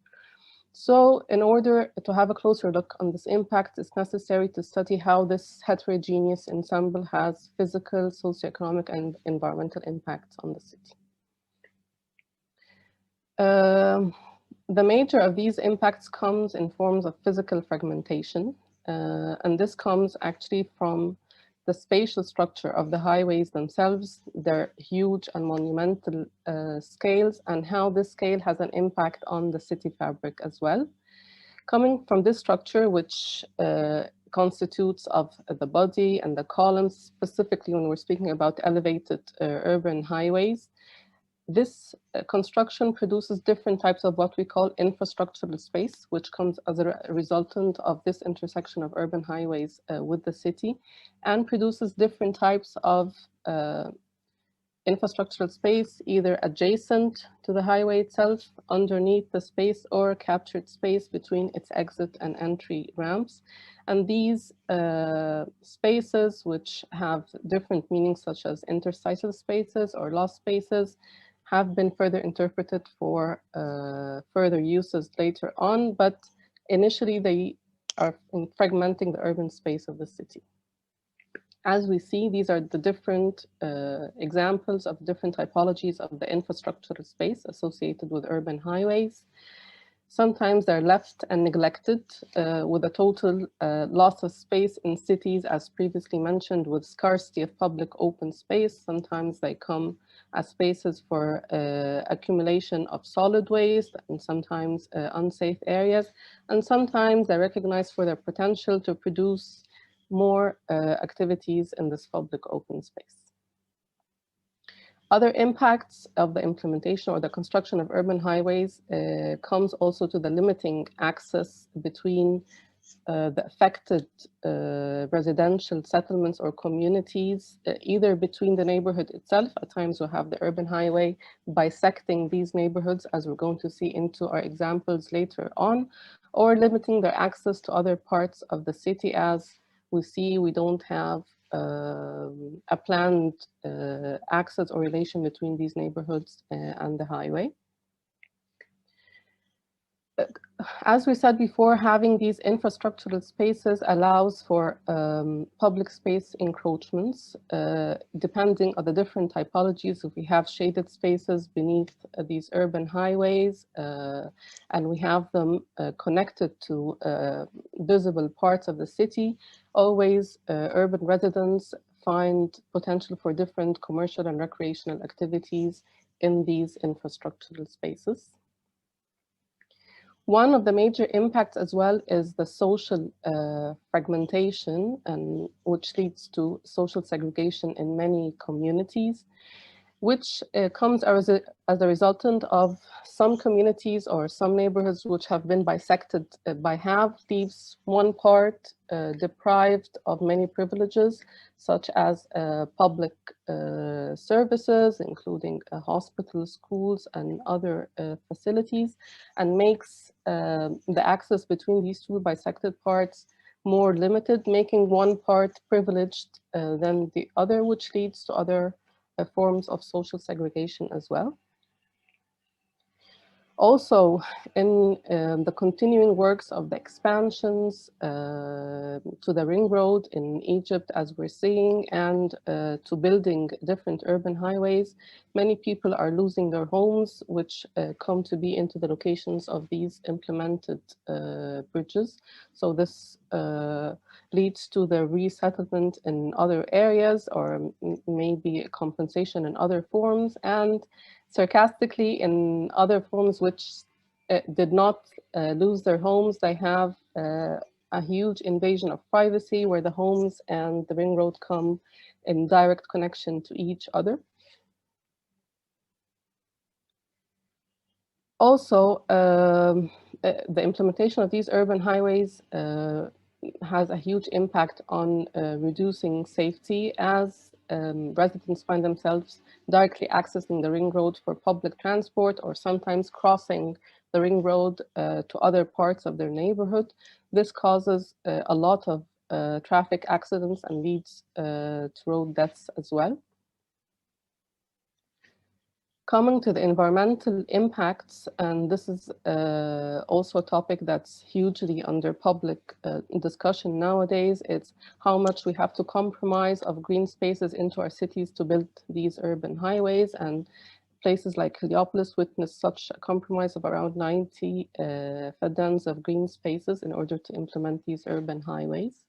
So in order to have a closer look on this impact, it's necessary to study how this heterogeneous ensemble has physical, socioeconomic, and environmental impacts on the city. The major of these impacts comes in forms of physical fragmentation, and this comes actually from the spatial structure of the highways themselves, their huge and monumental scales, and how this scale has an impact on the city fabric as well. Coming from this structure, which constitutes of the body and the columns, specifically when we're speaking about elevated urban highways, this construction produces different types of what we call infrastructural space, which comes as a resultant of this intersection of urban highways with the city, and produces different types of infrastructural space, either adjacent to the highway itself, underneath the space, or captured space between its exit and entry ramps. And these spaces, which have different meanings, such as interstitial spaces or lost spaces, have been further interpreted for further uses later on, but initially they are fragmenting the urban space of the city. As we see, these are the different examples of different typologies of the infrastructural space associated with urban highways. Sometimes they're left and neglected with a total loss of space in cities, as previously mentioned, with scarcity of public open space. Sometimes they come as spaces for accumulation of solid waste, and sometimes unsafe areas. And sometimes they're recognized for their potential to produce more activities in this public open space. Other impacts of the implementation or the construction of urban highways comes also to the limiting access between the affected residential settlements or communities, either between the neighborhood itself. At times we have the urban highway bisecting these neighborhoods, as we're going to see into our examples later on, or limiting their access to other parts of the city. As we see, we don't have a planned access or relation between these neighborhoods and the highway. As we said before, having these infrastructural spaces allows for public space encroachments, depending on the different typologies. If we have shaded spaces beneath these urban highways, and we have them connected to visible parts of the city, always urban residents find potential for different commercial and recreational activities in these infrastructural spaces. One of the major impacts as well is the social fragmentation, and which leads to social segregation in many communities, which comes as a resultant of some communities or some neighborhoods which have been bisected by half, leaves one part deprived of many privileges, such as public services, including hospitals, schools, and other facilities, and makes the access between these two bisected parts more limited, making one part privileged than the other, which leads to other forms of social segregation as well. Also, in the continuing works of the expansions to the ring road in Egypt, as we're seeing, and to building different urban highways, many people are losing their homes, which come to be into the locations of these implemented bridges. So this leads to the resettlement in other areas, or maybe compensation in other forms, and sarcastically, in other forms which did not lose their homes, they have a huge invasion of privacy, where the homes and the ring road come in direct connection to each other. Also, the implementation of these urban highways has a huge impact on reducing safety, as residents find themselves directly accessing the ring road for public transport, or sometimes crossing the ring road to other parts of their neighborhood. This causes a lot of traffic accidents and leads to road deaths as well. Coming to the environmental impacts, and this is also a topic that's hugely under public discussion nowadays. It's how much we have to compromise of green spaces into our cities to build these urban highways, and places like Heliopolis witnessed such a compromise of around 90 fadans of green spaces in order to implement these urban highways.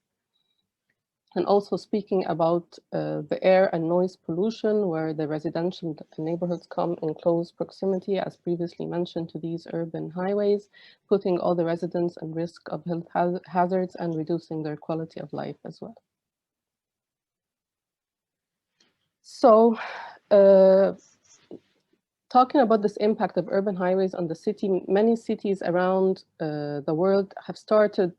And also speaking about the air and noise pollution, where the residential neighborhoods come in close proximity, as previously mentioned, to these urban highways, putting all the residents at risk of health hazards and reducing their quality of life as well. So, talking about this impact of urban highways on the city, many cities around the world have started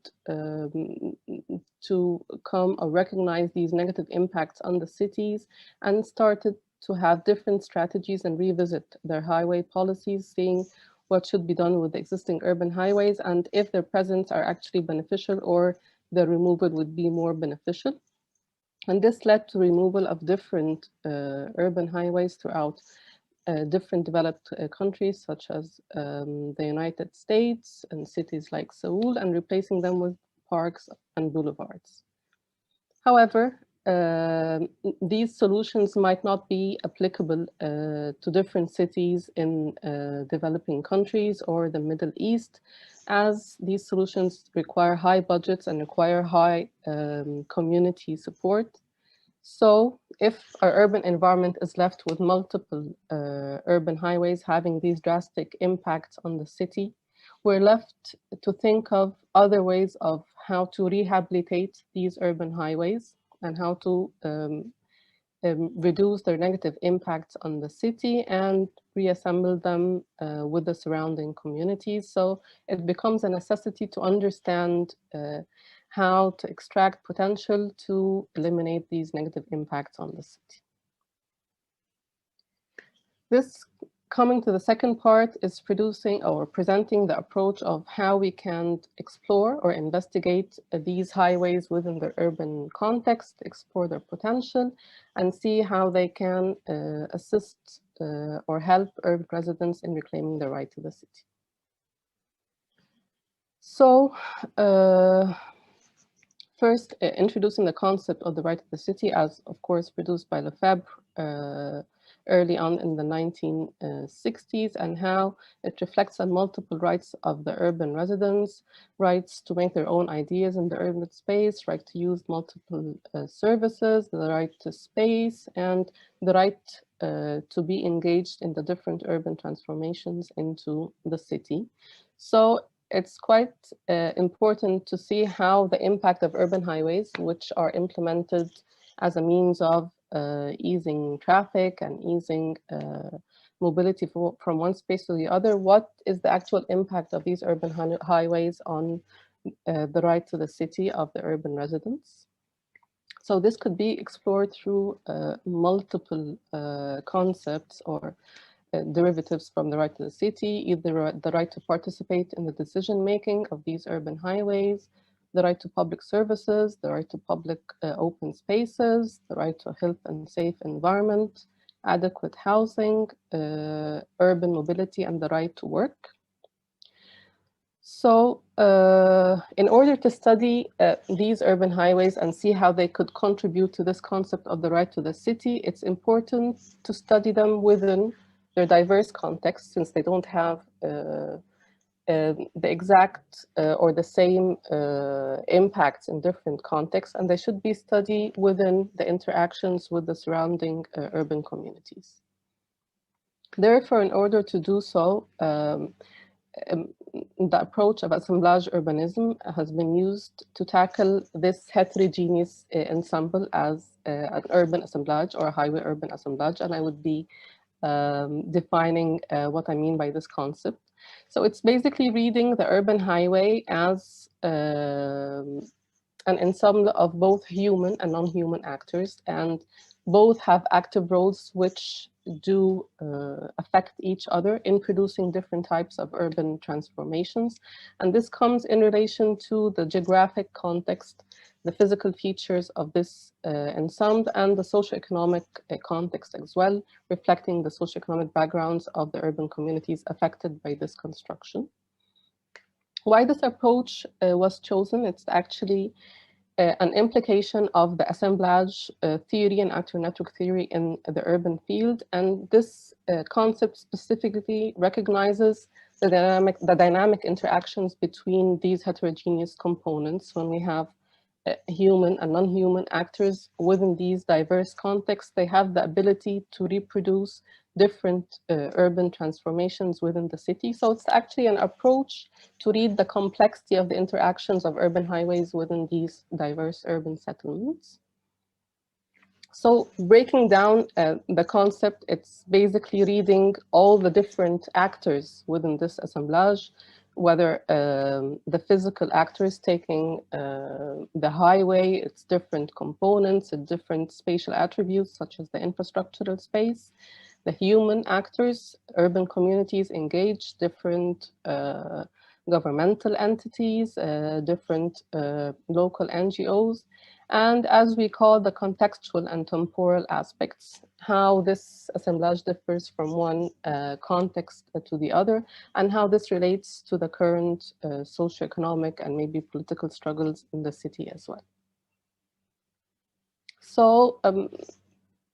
to come or recognize these negative impacts on the cities, and started to have different strategies and revisit their highway policies, seeing what should be done with the existing urban highways, and if their presence are actually beneficial, or the removal would be more beneficial. And this led to removal of different urban highways throughout different developed countries, such as the United States and cities like Seoul, and replacing them with parks and boulevards. However, these solutions might not be applicable to different cities in developing countries or the Middle East, as these solutions require high budgets and require high community support. So if our urban environment is left with multiple urban highways having these drastic impacts on the city, we're left to think of other ways of how to rehabilitate these urban highways and how to reduce their negative impacts on the city and reassemble them with the surrounding communities. So it becomes a necessity to understand how to extract potential to eliminate these negative impacts on the city. This, coming to the second part, is producing or presenting the approach of how we can explore or investigate these highways within the urban context, explore their potential, and see how they can assist or help urban residents in reclaiming their right to the city. So, first, introducing the concept of the right of the city, as of course produced by Lefebvre early on in the 1960s, and how it reflects on multiple rights of the urban residents: rights to make their own ideas in the urban space, right to use multiple services, the right to space, and the right to be engaged in the different urban transformations into the city. So it's quite important to see how the impact of urban highways, which are implemented as a means of easing traffic and easing mobility from one space to the other, what is the actual impact of these urban highways on the right to the city of the urban residents. So this could be explored through multiple concepts or derivatives from the right to the city, either the right to participate in the decision-making of these urban highways, the right to public services, the right to public open spaces, the right to a health and safe environment, adequate housing, urban mobility, and the right to work. So in order to study these urban highways and see how they could contribute to this concept of the right to the city, it's important to study them within their diverse context, since they don't have the exact or the same impacts in different contexts, and they should be studied within the interactions with the surrounding urban communities. Therefore, in order to do so, the approach of assemblage urbanism has been used to tackle this heterogeneous ensemble as an urban assemblage or a highway urban assemblage, and I would be defining what I mean by this concept. So it's basically reading the urban highway as an ensemble of both human and non-human actors, and both have active roles which do affect each other in producing different types of urban transformations. And this comes in relation to the geographic context, the physical features of this ensemble, and the socioeconomic context as well, reflecting the socioeconomic backgrounds of the urban communities affected by this construction. Why this approach was chosen, it's actually an implication of the assemblage theory and actor network theory in the urban field. And this concept specifically recognizes the dynamic interactions between these heterogeneous components. When we have human and non-human actors within these diverse contexts, they have the ability to reproduce different urban transformations within the city. So it's actually an approach to read the complexity of the interactions of urban highways within these diverse urban settlements. So breaking down the concept, it's basically reading all the different actors within this assemblage, whether the physical actors taking the highway, its different components, its different spatial attributes, such as the infrastructural space, the human actors, urban communities engaged, different governmental entities, different local NGOs, and as we call the contextual and temporal aspects, how this assemblage differs from one context to the other, and how this relates to the current socioeconomic and maybe political struggles in the city as well. So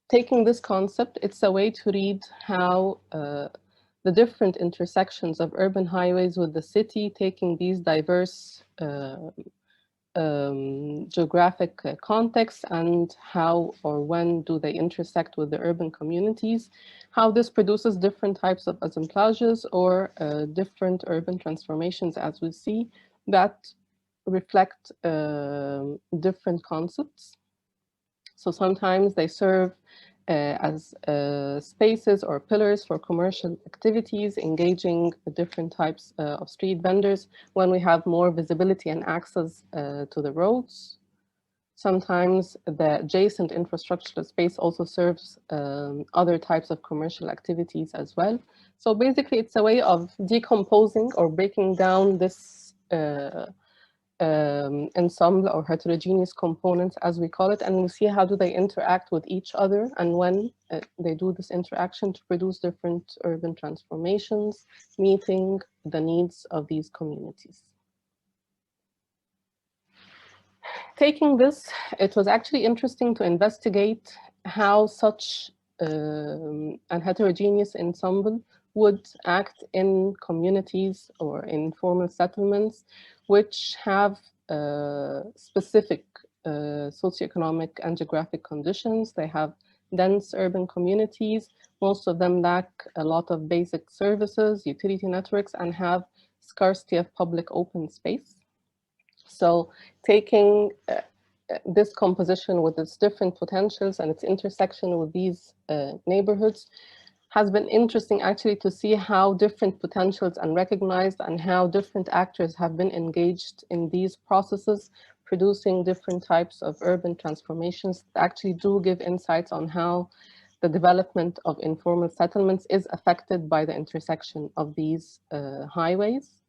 taking this concept, it's a way to read how the different intersections of urban highways with the city, taking these diverse geographic contexts and how or when do they intersect with the urban communities, how this produces different types of assemblages or different urban transformations, as we see, that reflect different concepts. So sometimes they serve as spaces or pillars for commercial activities, engaging different types of street vendors when we have more visibility and access to the roads. Sometimes the adjacent infrastructural space also serves other types of commercial activities as well. So basically it's a way of decomposing or breaking down this ensemble or heterogeneous components, as we call it, and we see how do they interact with each other and when they do this interaction to produce different urban transformations, meeting the needs of these communities. Taking this, it was actually interesting to investigate how such an heterogeneous ensemble would act in communities or in informal settlements which have specific socioeconomic and geographic conditions. They have dense urban communities. Most of them lack a lot of basic services, utility networks, and have scarcity of public open space. So taking this composition with its different potentials and its intersection with these neighborhoods has been interesting actually to see how different potentials are recognized and how different actors have been engaged in these processes, producing different types of urban transformations that actually do give insights on how the development of informal settlements is affected by the intersection of these highways.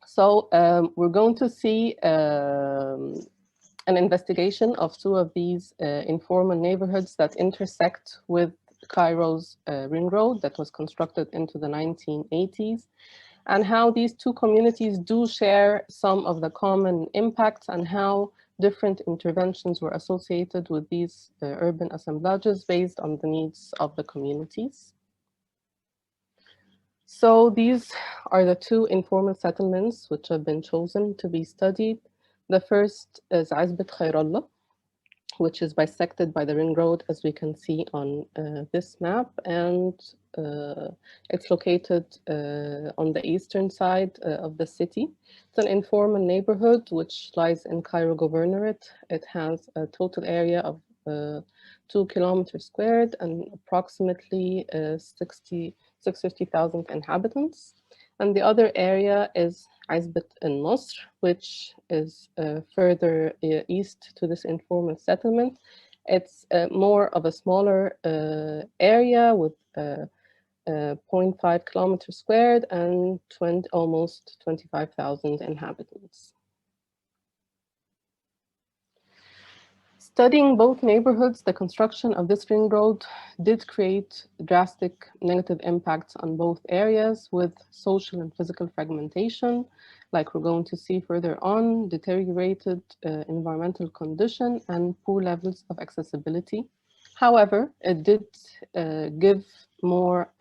So we're going to see an investigation of two of these informal neighborhoods that intersect with Cairo's ring road that was constructed into the 1980s. and how these two communities do share some of the common impacts and how different interventions were associated with these urban assemblages based on the needs of the communities. So these are the two informal settlements which have been chosen to be studied. The first is Azbet Khairallah, which is bisected by the ring road, as we can see on this map, and it's located on the eastern side of the city. It's an informal neighborhood which lies in Cairo Governorate. It has a total area of 2 kilometers squared and approximately 650,000 inhabitants. And the other area is Azbet and Nasr, which is further east to this informal settlement. It's more of a smaller area with 0.5 kilometers squared and almost 25,000 inhabitants. Studying both neighborhoods, the construction of this ring road did create drastic negative impacts on both areas with social and physical fragmentation, like we're going to see further on, deteriorated environmental condition and poor levels of accessibility. However, it did give more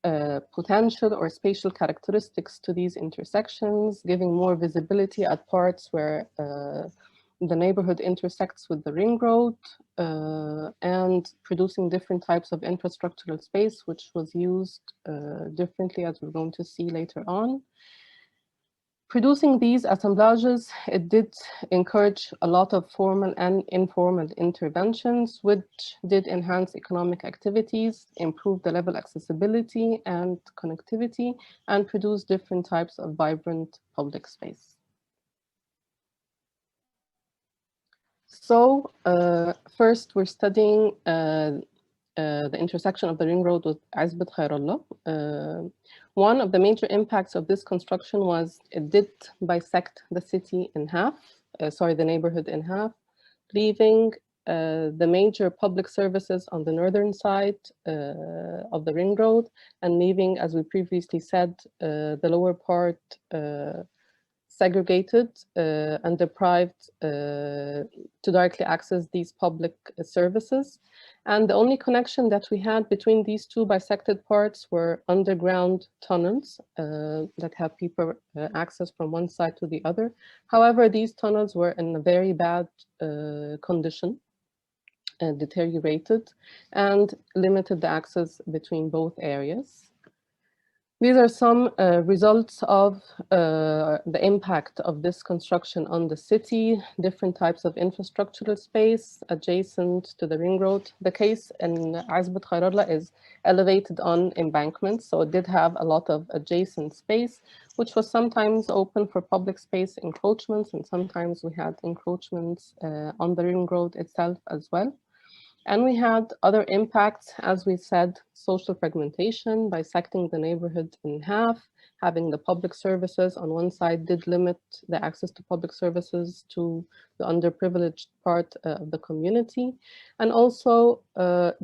potential or spatial characteristics to these intersections, giving more visibility at parts where the neighborhood intersects with the ring road and producing different types of infrastructural space, which was used differently, as we're going to see later on. Producing these assemblages, it did encourage a lot of formal and informal interventions, which did enhance economic activities, improve the level accessibility and connectivity, and produce different types of vibrant public space. So first, we're studying the intersection of the ring road with Azbet Khairallah. One of the major impacts of this construction was it did bisect the city in half, the neighborhood in half, leaving the major public services on the northern side of the ring road and leaving, as we previously said, the lower part segregated and deprived to directly access these public services. And the only connection that we had between these two bisected parts were underground tunnels that have people access from one side to the other. However, these tunnels were in a very bad condition, deteriorated, and limited the access between both areas. These are some results of the impact of this construction on the city, different types of infrastructural space adjacent to the ring road. The case in Azbet Khairallah is elevated on embankments, so it did have a lot of adjacent space, which was sometimes open for public space encroachments, and sometimes we had encroachments on the ring road itself as well. And we had other impacts, as we said, social fragmentation, bisecting the neighborhood in half, having the public services on one side did limit the access to public services to the underprivileged part of the community, and also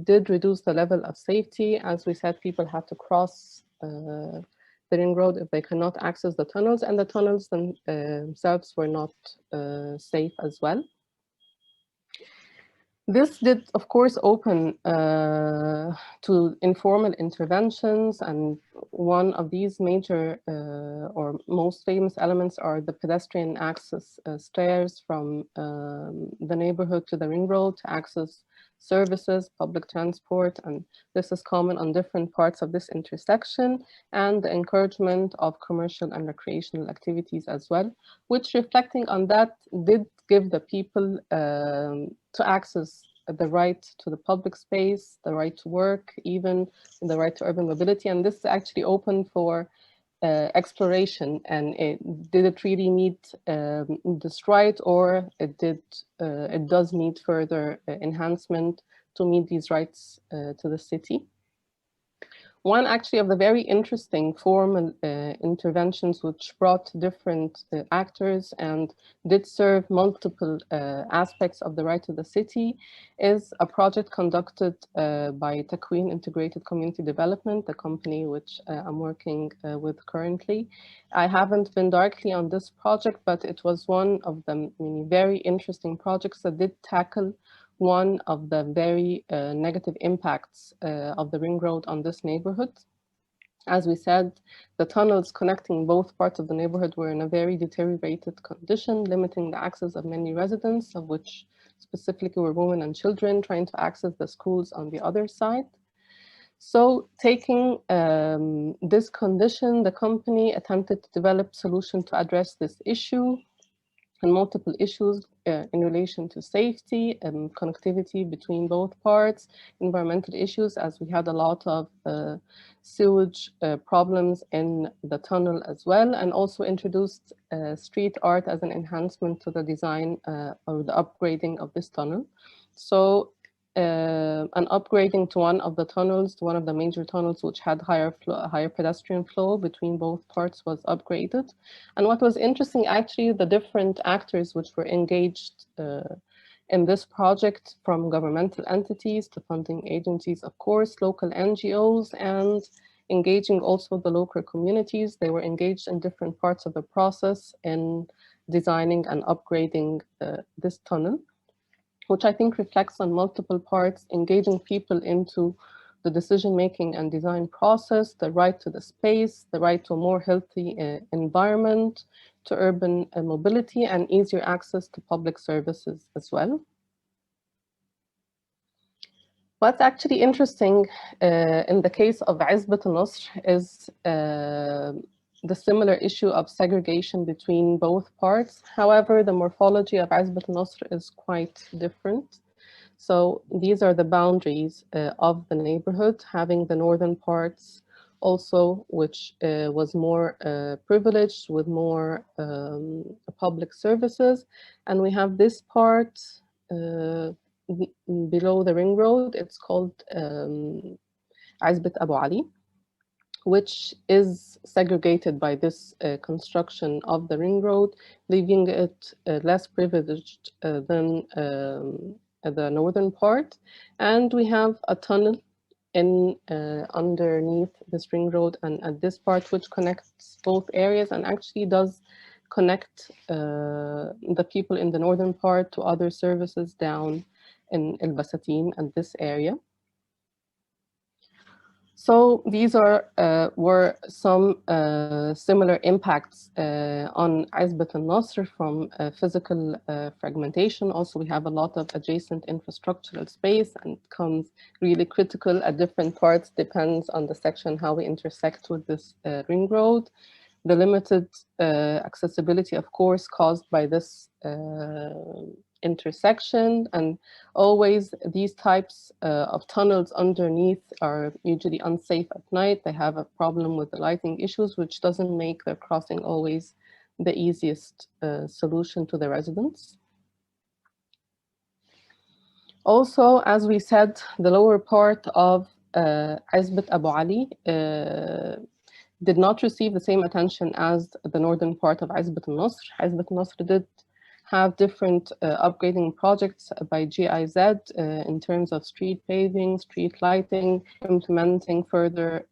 did reduce the level of safety. As we said, people had to cross the ring road if they cannot access the tunnels, and the tunnels themselves were not safe as well. This did, of course, open to informal interventions, and one of these major or most famous elements are the pedestrian access stairs from the neighborhood to the ring road to access services, public transport, and this is common on different parts of this intersection, and the encouragement of commercial and recreational activities as well, which, reflecting on that, did give the people to access the right to the public space, the right to work, even the right to urban mobility. And this is actually open for exploration. And did it really meet this right, or it does need further enhancement to meet these rights to the city? one actually of the very interesting formal interventions which brought different actors and did serve multiple aspects of the right to the city is a project conducted by Takween Integrated Community Development, the company which I'm working with currently. I haven't been directly on this project, but it was one of the many very interesting projects that did tackle one of the very negative impacts of the ring road on this neighborhood. As we said, the tunnels connecting both parts of the neighborhood were in a very deteriorated condition, limiting the access of many residents, of which specifically were women and children trying to access the schools on the other side. So taking this condition, the company attempted to develop solutions to address this issue and multiple issues in relation to safety and connectivity between both parts, environmental issues, as we had a lot of sewage problems in the tunnel as well, and also introduced street art as an enhancement to the design or the upgrading of this tunnel. So an upgrading to one of the tunnels, to one of the major tunnels which had higher pedestrian flow between both parts was upgraded. And what was interesting, actually, the different actors which were engaged in this project, from governmental entities to funding agencies, of course, local NGOs, and engaging also the local communities. They were engaged in different parts of the process in designing and upgrading this tunnel, which I think reflects on multiple parts, engaging people into the decision-making and design process, the right to the space, the right to a more healthy environment, to urban mobility, and easier access to public services as well. What's actually interesting in the case of Izbat al-Nasr is the similar issue of segregation between both parts. However, the morphology of Izbat al-Nasr is quite different. So these are the boundaries of the neighborhood, having the northern parts also, which was more privileged with more public services. And we have this part below the ring road. It's called Izbat Abu Ali, which is segregated by this construction of the ring road, leaving it less privileged than the northern part. And we have a tunnel in underneath this ring road and at this part, which connects both areas and actually does connect the people in the northern part to other services down in El Basatin and this area. So these were some similar impacts on Izbat al-Nasr from physical fragmentation. Also, we have a lot of adjacent infrastructural space, and it becomes really critical at different parts, depends on the section, how we intersect with this ring road. The limited accessibility, of course, caused by this intersection, and always these types of tunnels underneath are usually unsafe at night. They have a problem with the lighting issues, which doesn't make their crossing always the easiest solution to the residents. Also, as we said, the lower part of Izbat Abu Ali did not receive the same attention as the northern part of Izbat al-Nasr. Izbat al-Nasr did have different upgrading projects by GIZ in terms of street paving, street lighting, implementing further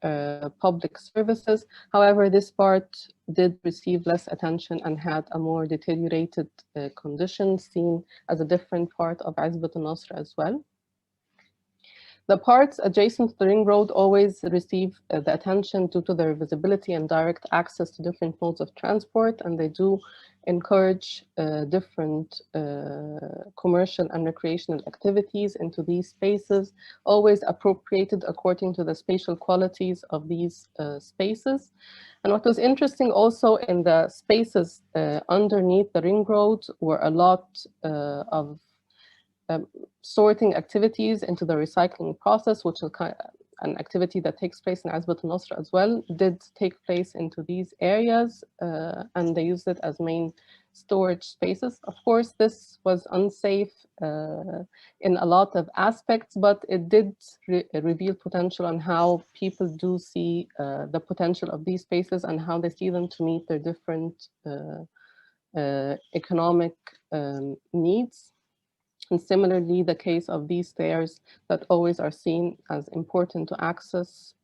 public services. However, this part did receive less attention and had a more deteriorated condition, seen as a different part of Izbat al-Nasr as well. The parts adjacent to the ring road always receive the attention due to their visibility and direct access to different modes of transport, and they do encourage different commercial and recreational activities into these spaces, always appropriated according to the spatial qualities of these spaces. And what was interesting also in the spaces underneath the ring road were a lot of sorting activities into the recycling process, which an activity that takes place in Azbat al-Nasr as well did take place into these areas, and they used it as main storage spaces. Of course, this was unsafe in a lot of aspects, but it did reveal potential on how people do see the potential of these spaces and how they see them to meet their different economic needs. And similarly, the case of these stairs that always are seen as important to access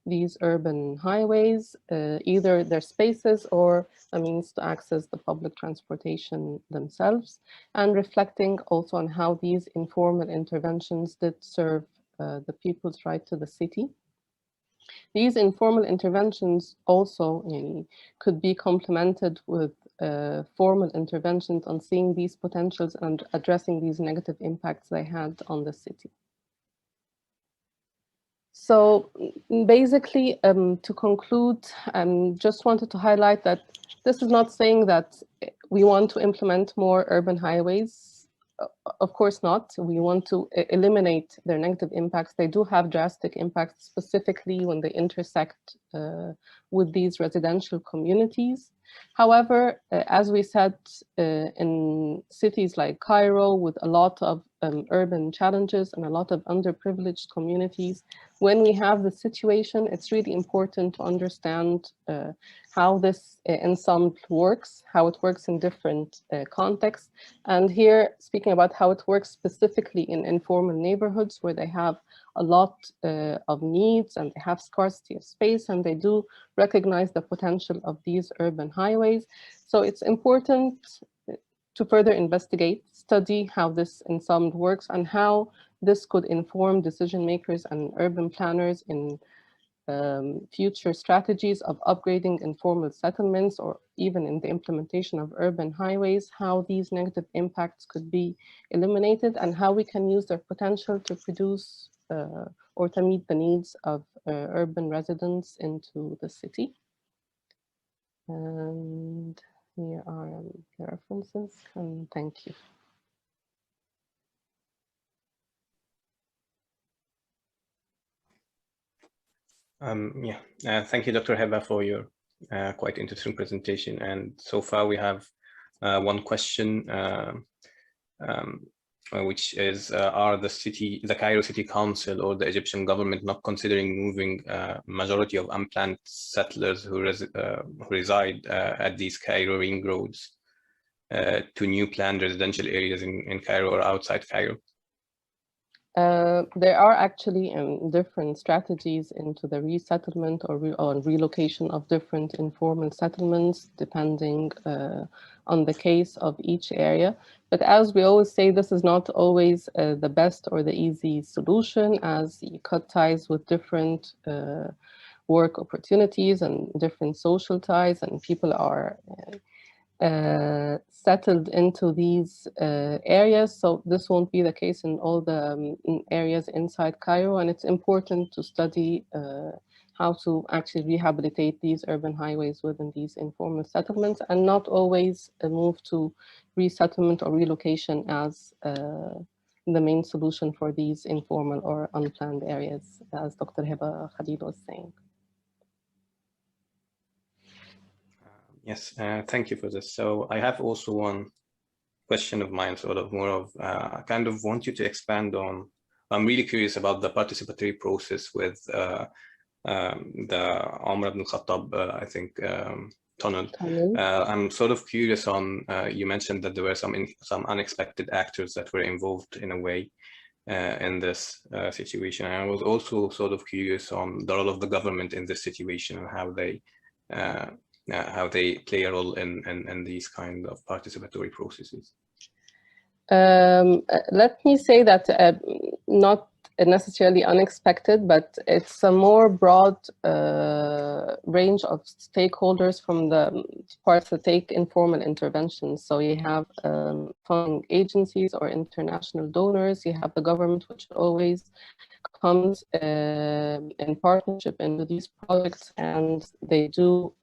these urban highways, either their spaces or a means to access the public transportation themselves, and reflecting also on how these informal interventions did serve the people's right to the city. These informal interventions also could be complemented with formal interventions on seeing these potentials and addressing these negative impacts they had on the city. So basically, to conclude, just wanted to highlight that this is not saying that we want to implement more urban highways. Of course not. We want to eliminate their negative impacts. They do have drastic impacts, specifically when they intersect with these residential communities. However, as we said, in cities like Cairo, with a lot of urban challenges and a lot of underprivileged communities, when we have the situation, it's really important to understand how this ensemble works, how it works in different contexts. And here, speaking about how it works specifically in informal neighborhoods where they have a lot of needs and they have scarcity of space, and they do recognize the potential of these urban highways. So it's important to further investigate, study how this ensemble works and how this could inform decision makers and urban planners in future strategies of upgrading informal settlements, or even in the implementation of urban highways, how these negative impacts could be eliminated and how we can use their potential to produce or to meet the needs of urban residents into the city. And here are the references, and thank you. Thank you, Dr. Heba, for your quite interesting presentation. And so far we have one question, which is, are the Cairo City Council or the Egyptian government not considering moving majority of unplanned settlers who reside at these Cairo ring roads to new planned residential areas in Cairo or outside Cairo? There are actually different strategies into the resettlement or relocation of different informal settlements, depending on the case of each area. But as we always say, this is not always the best or the easy solution, as you cut ties with different work opportunities and different social ties, and people are settled into these areas. So this won't be the case in all the areas inside Cairo, and it's important to study how to actually rehabilitate these urban highways within these informal settlements, and not always move to resettlement or relocation as the main solution for these informal or unplanned areas, as Dr. Heba Khalil was saying. Yes, thank you for this. So I have also one question of mine, sort of more of, I kind of want you to expand on, I'm really curious about the participatory process with the Umar ibn Khattab, I think, tunnel. I'm sort of curious on, you mentioned that there were some unexpected actors that were involved in a way in this situation. And I was also sort of curious on the role of the government in this situation and how they play a role in these kind of participatory processes. Let me say that not necessarily unexpected, but it's a more broad range of stakeholders from the parts that take informal interventions. So you have funding agencies or international donors, you have the government, which always comes in partnership into these projects, and they do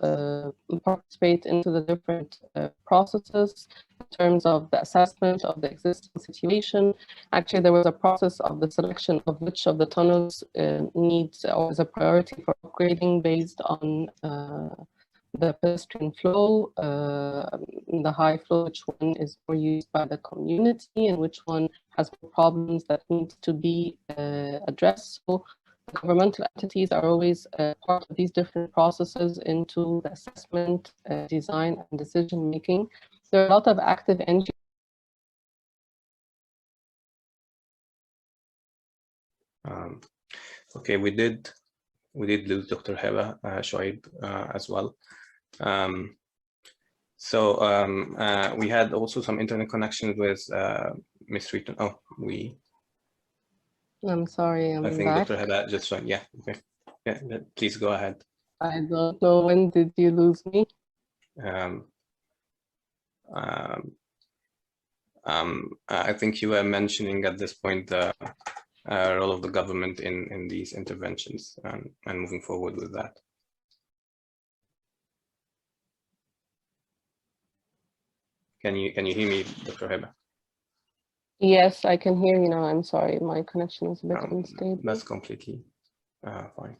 participate into the different processes in terms of the assessment of the existing situation. Actually, there was a process of the selection of which of the tunnels needs or is a priority for upgrading based on the pedestrian flow, the high flow, which one is more used by the community and which one has problems that need to be addressed. So the governmental entities are always part of these different processes into the assessment, design, and decision making. There are a lot of active NGOs. Okay, we did lose Dr. Heba, Shoaib as well. We had also some internet connections with Miss Rita. Oh, I'm sorry, I think back. Dr. Heba just joined. Yeah, okay. Yeah, please go ahead. I don't know, when did you lose me? I think you were mentioning at this point the role of the government in these interventions and moving forward with that. Can you hear me, Dr. Heba? Yes, I can hear you now. I'm sorry, my connection is a bit unstable. That's completely fine.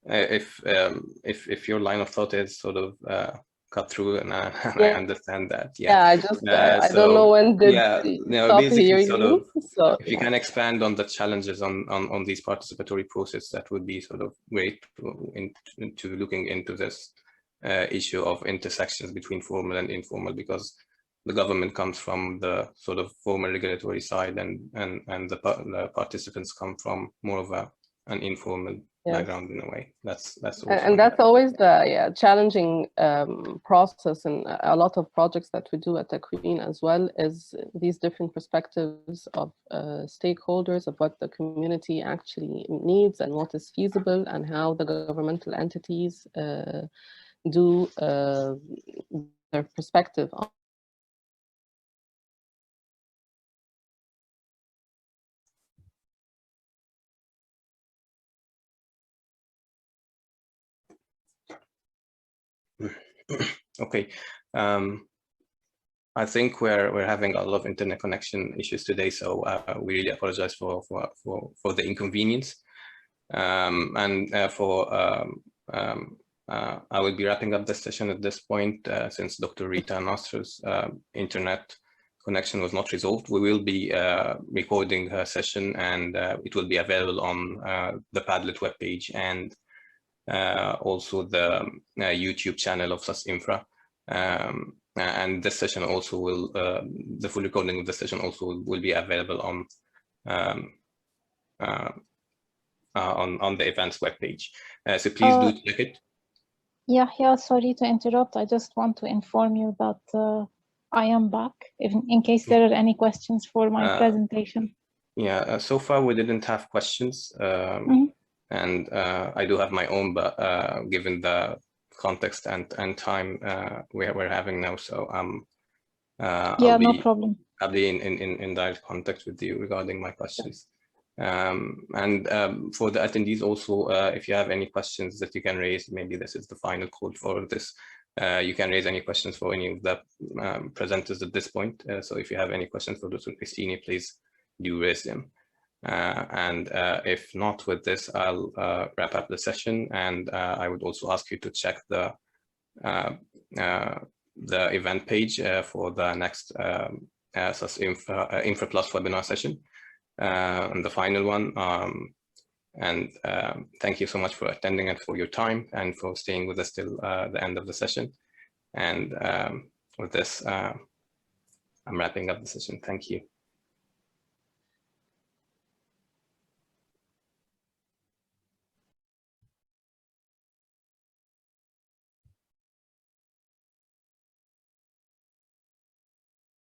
If your line of thought is sort of cut through, and I understand that. Yeah, I just I don't know when did stop hearing sort you. So if you can expand on the challenges on these participatory process, that would be sort of great into looking into this issue of intersections between formal and informal, because the government comes from the sort of formal regulatory side, and the participants come from more of an informal background in a way. That's always the challenging process, and a lot of projects that we do at Takween as well, is these different perspectives of stakeholders of what the community actually needs and what is feasible, and how the governmental entities do their perspective on. Okay, I think we're having a lot of internet connection issues today, so we really apologize for the inconvenience. I will be wrapping up the session at this point, since Dr. Rita and Nasr's internet connection was not resolved. We will be recording her session, and it will be available on the Padlet webpage and also the YouTube channel of INFRA. And this session also will, the full recording of the session also will be available on the events webpage. So please do check it. Yeah, sorry to interrupt. I just want to inform you that I am back, in case there are any questions for my presentation. Yeah, so far we didn't have questions. And I do have my own, but given the context and time we're having now, so no problem. I'll be in direct contact with you regarding my questions. For the attendees also, if you have any questions that you can raise, maybe this is the final call for this. You can raise any questions for any of the presenters at this point. So if you have any questions for Dr. Christine, please do raise them. If not with this, I'll wrap up the session, and I would also ask you to check the event page for the next INFRA Plus webinar session, and the final one. Thank you so much for attending and for your time and for staying with us till the end of the session. And with this, I'm wrapping up the session. Thank you.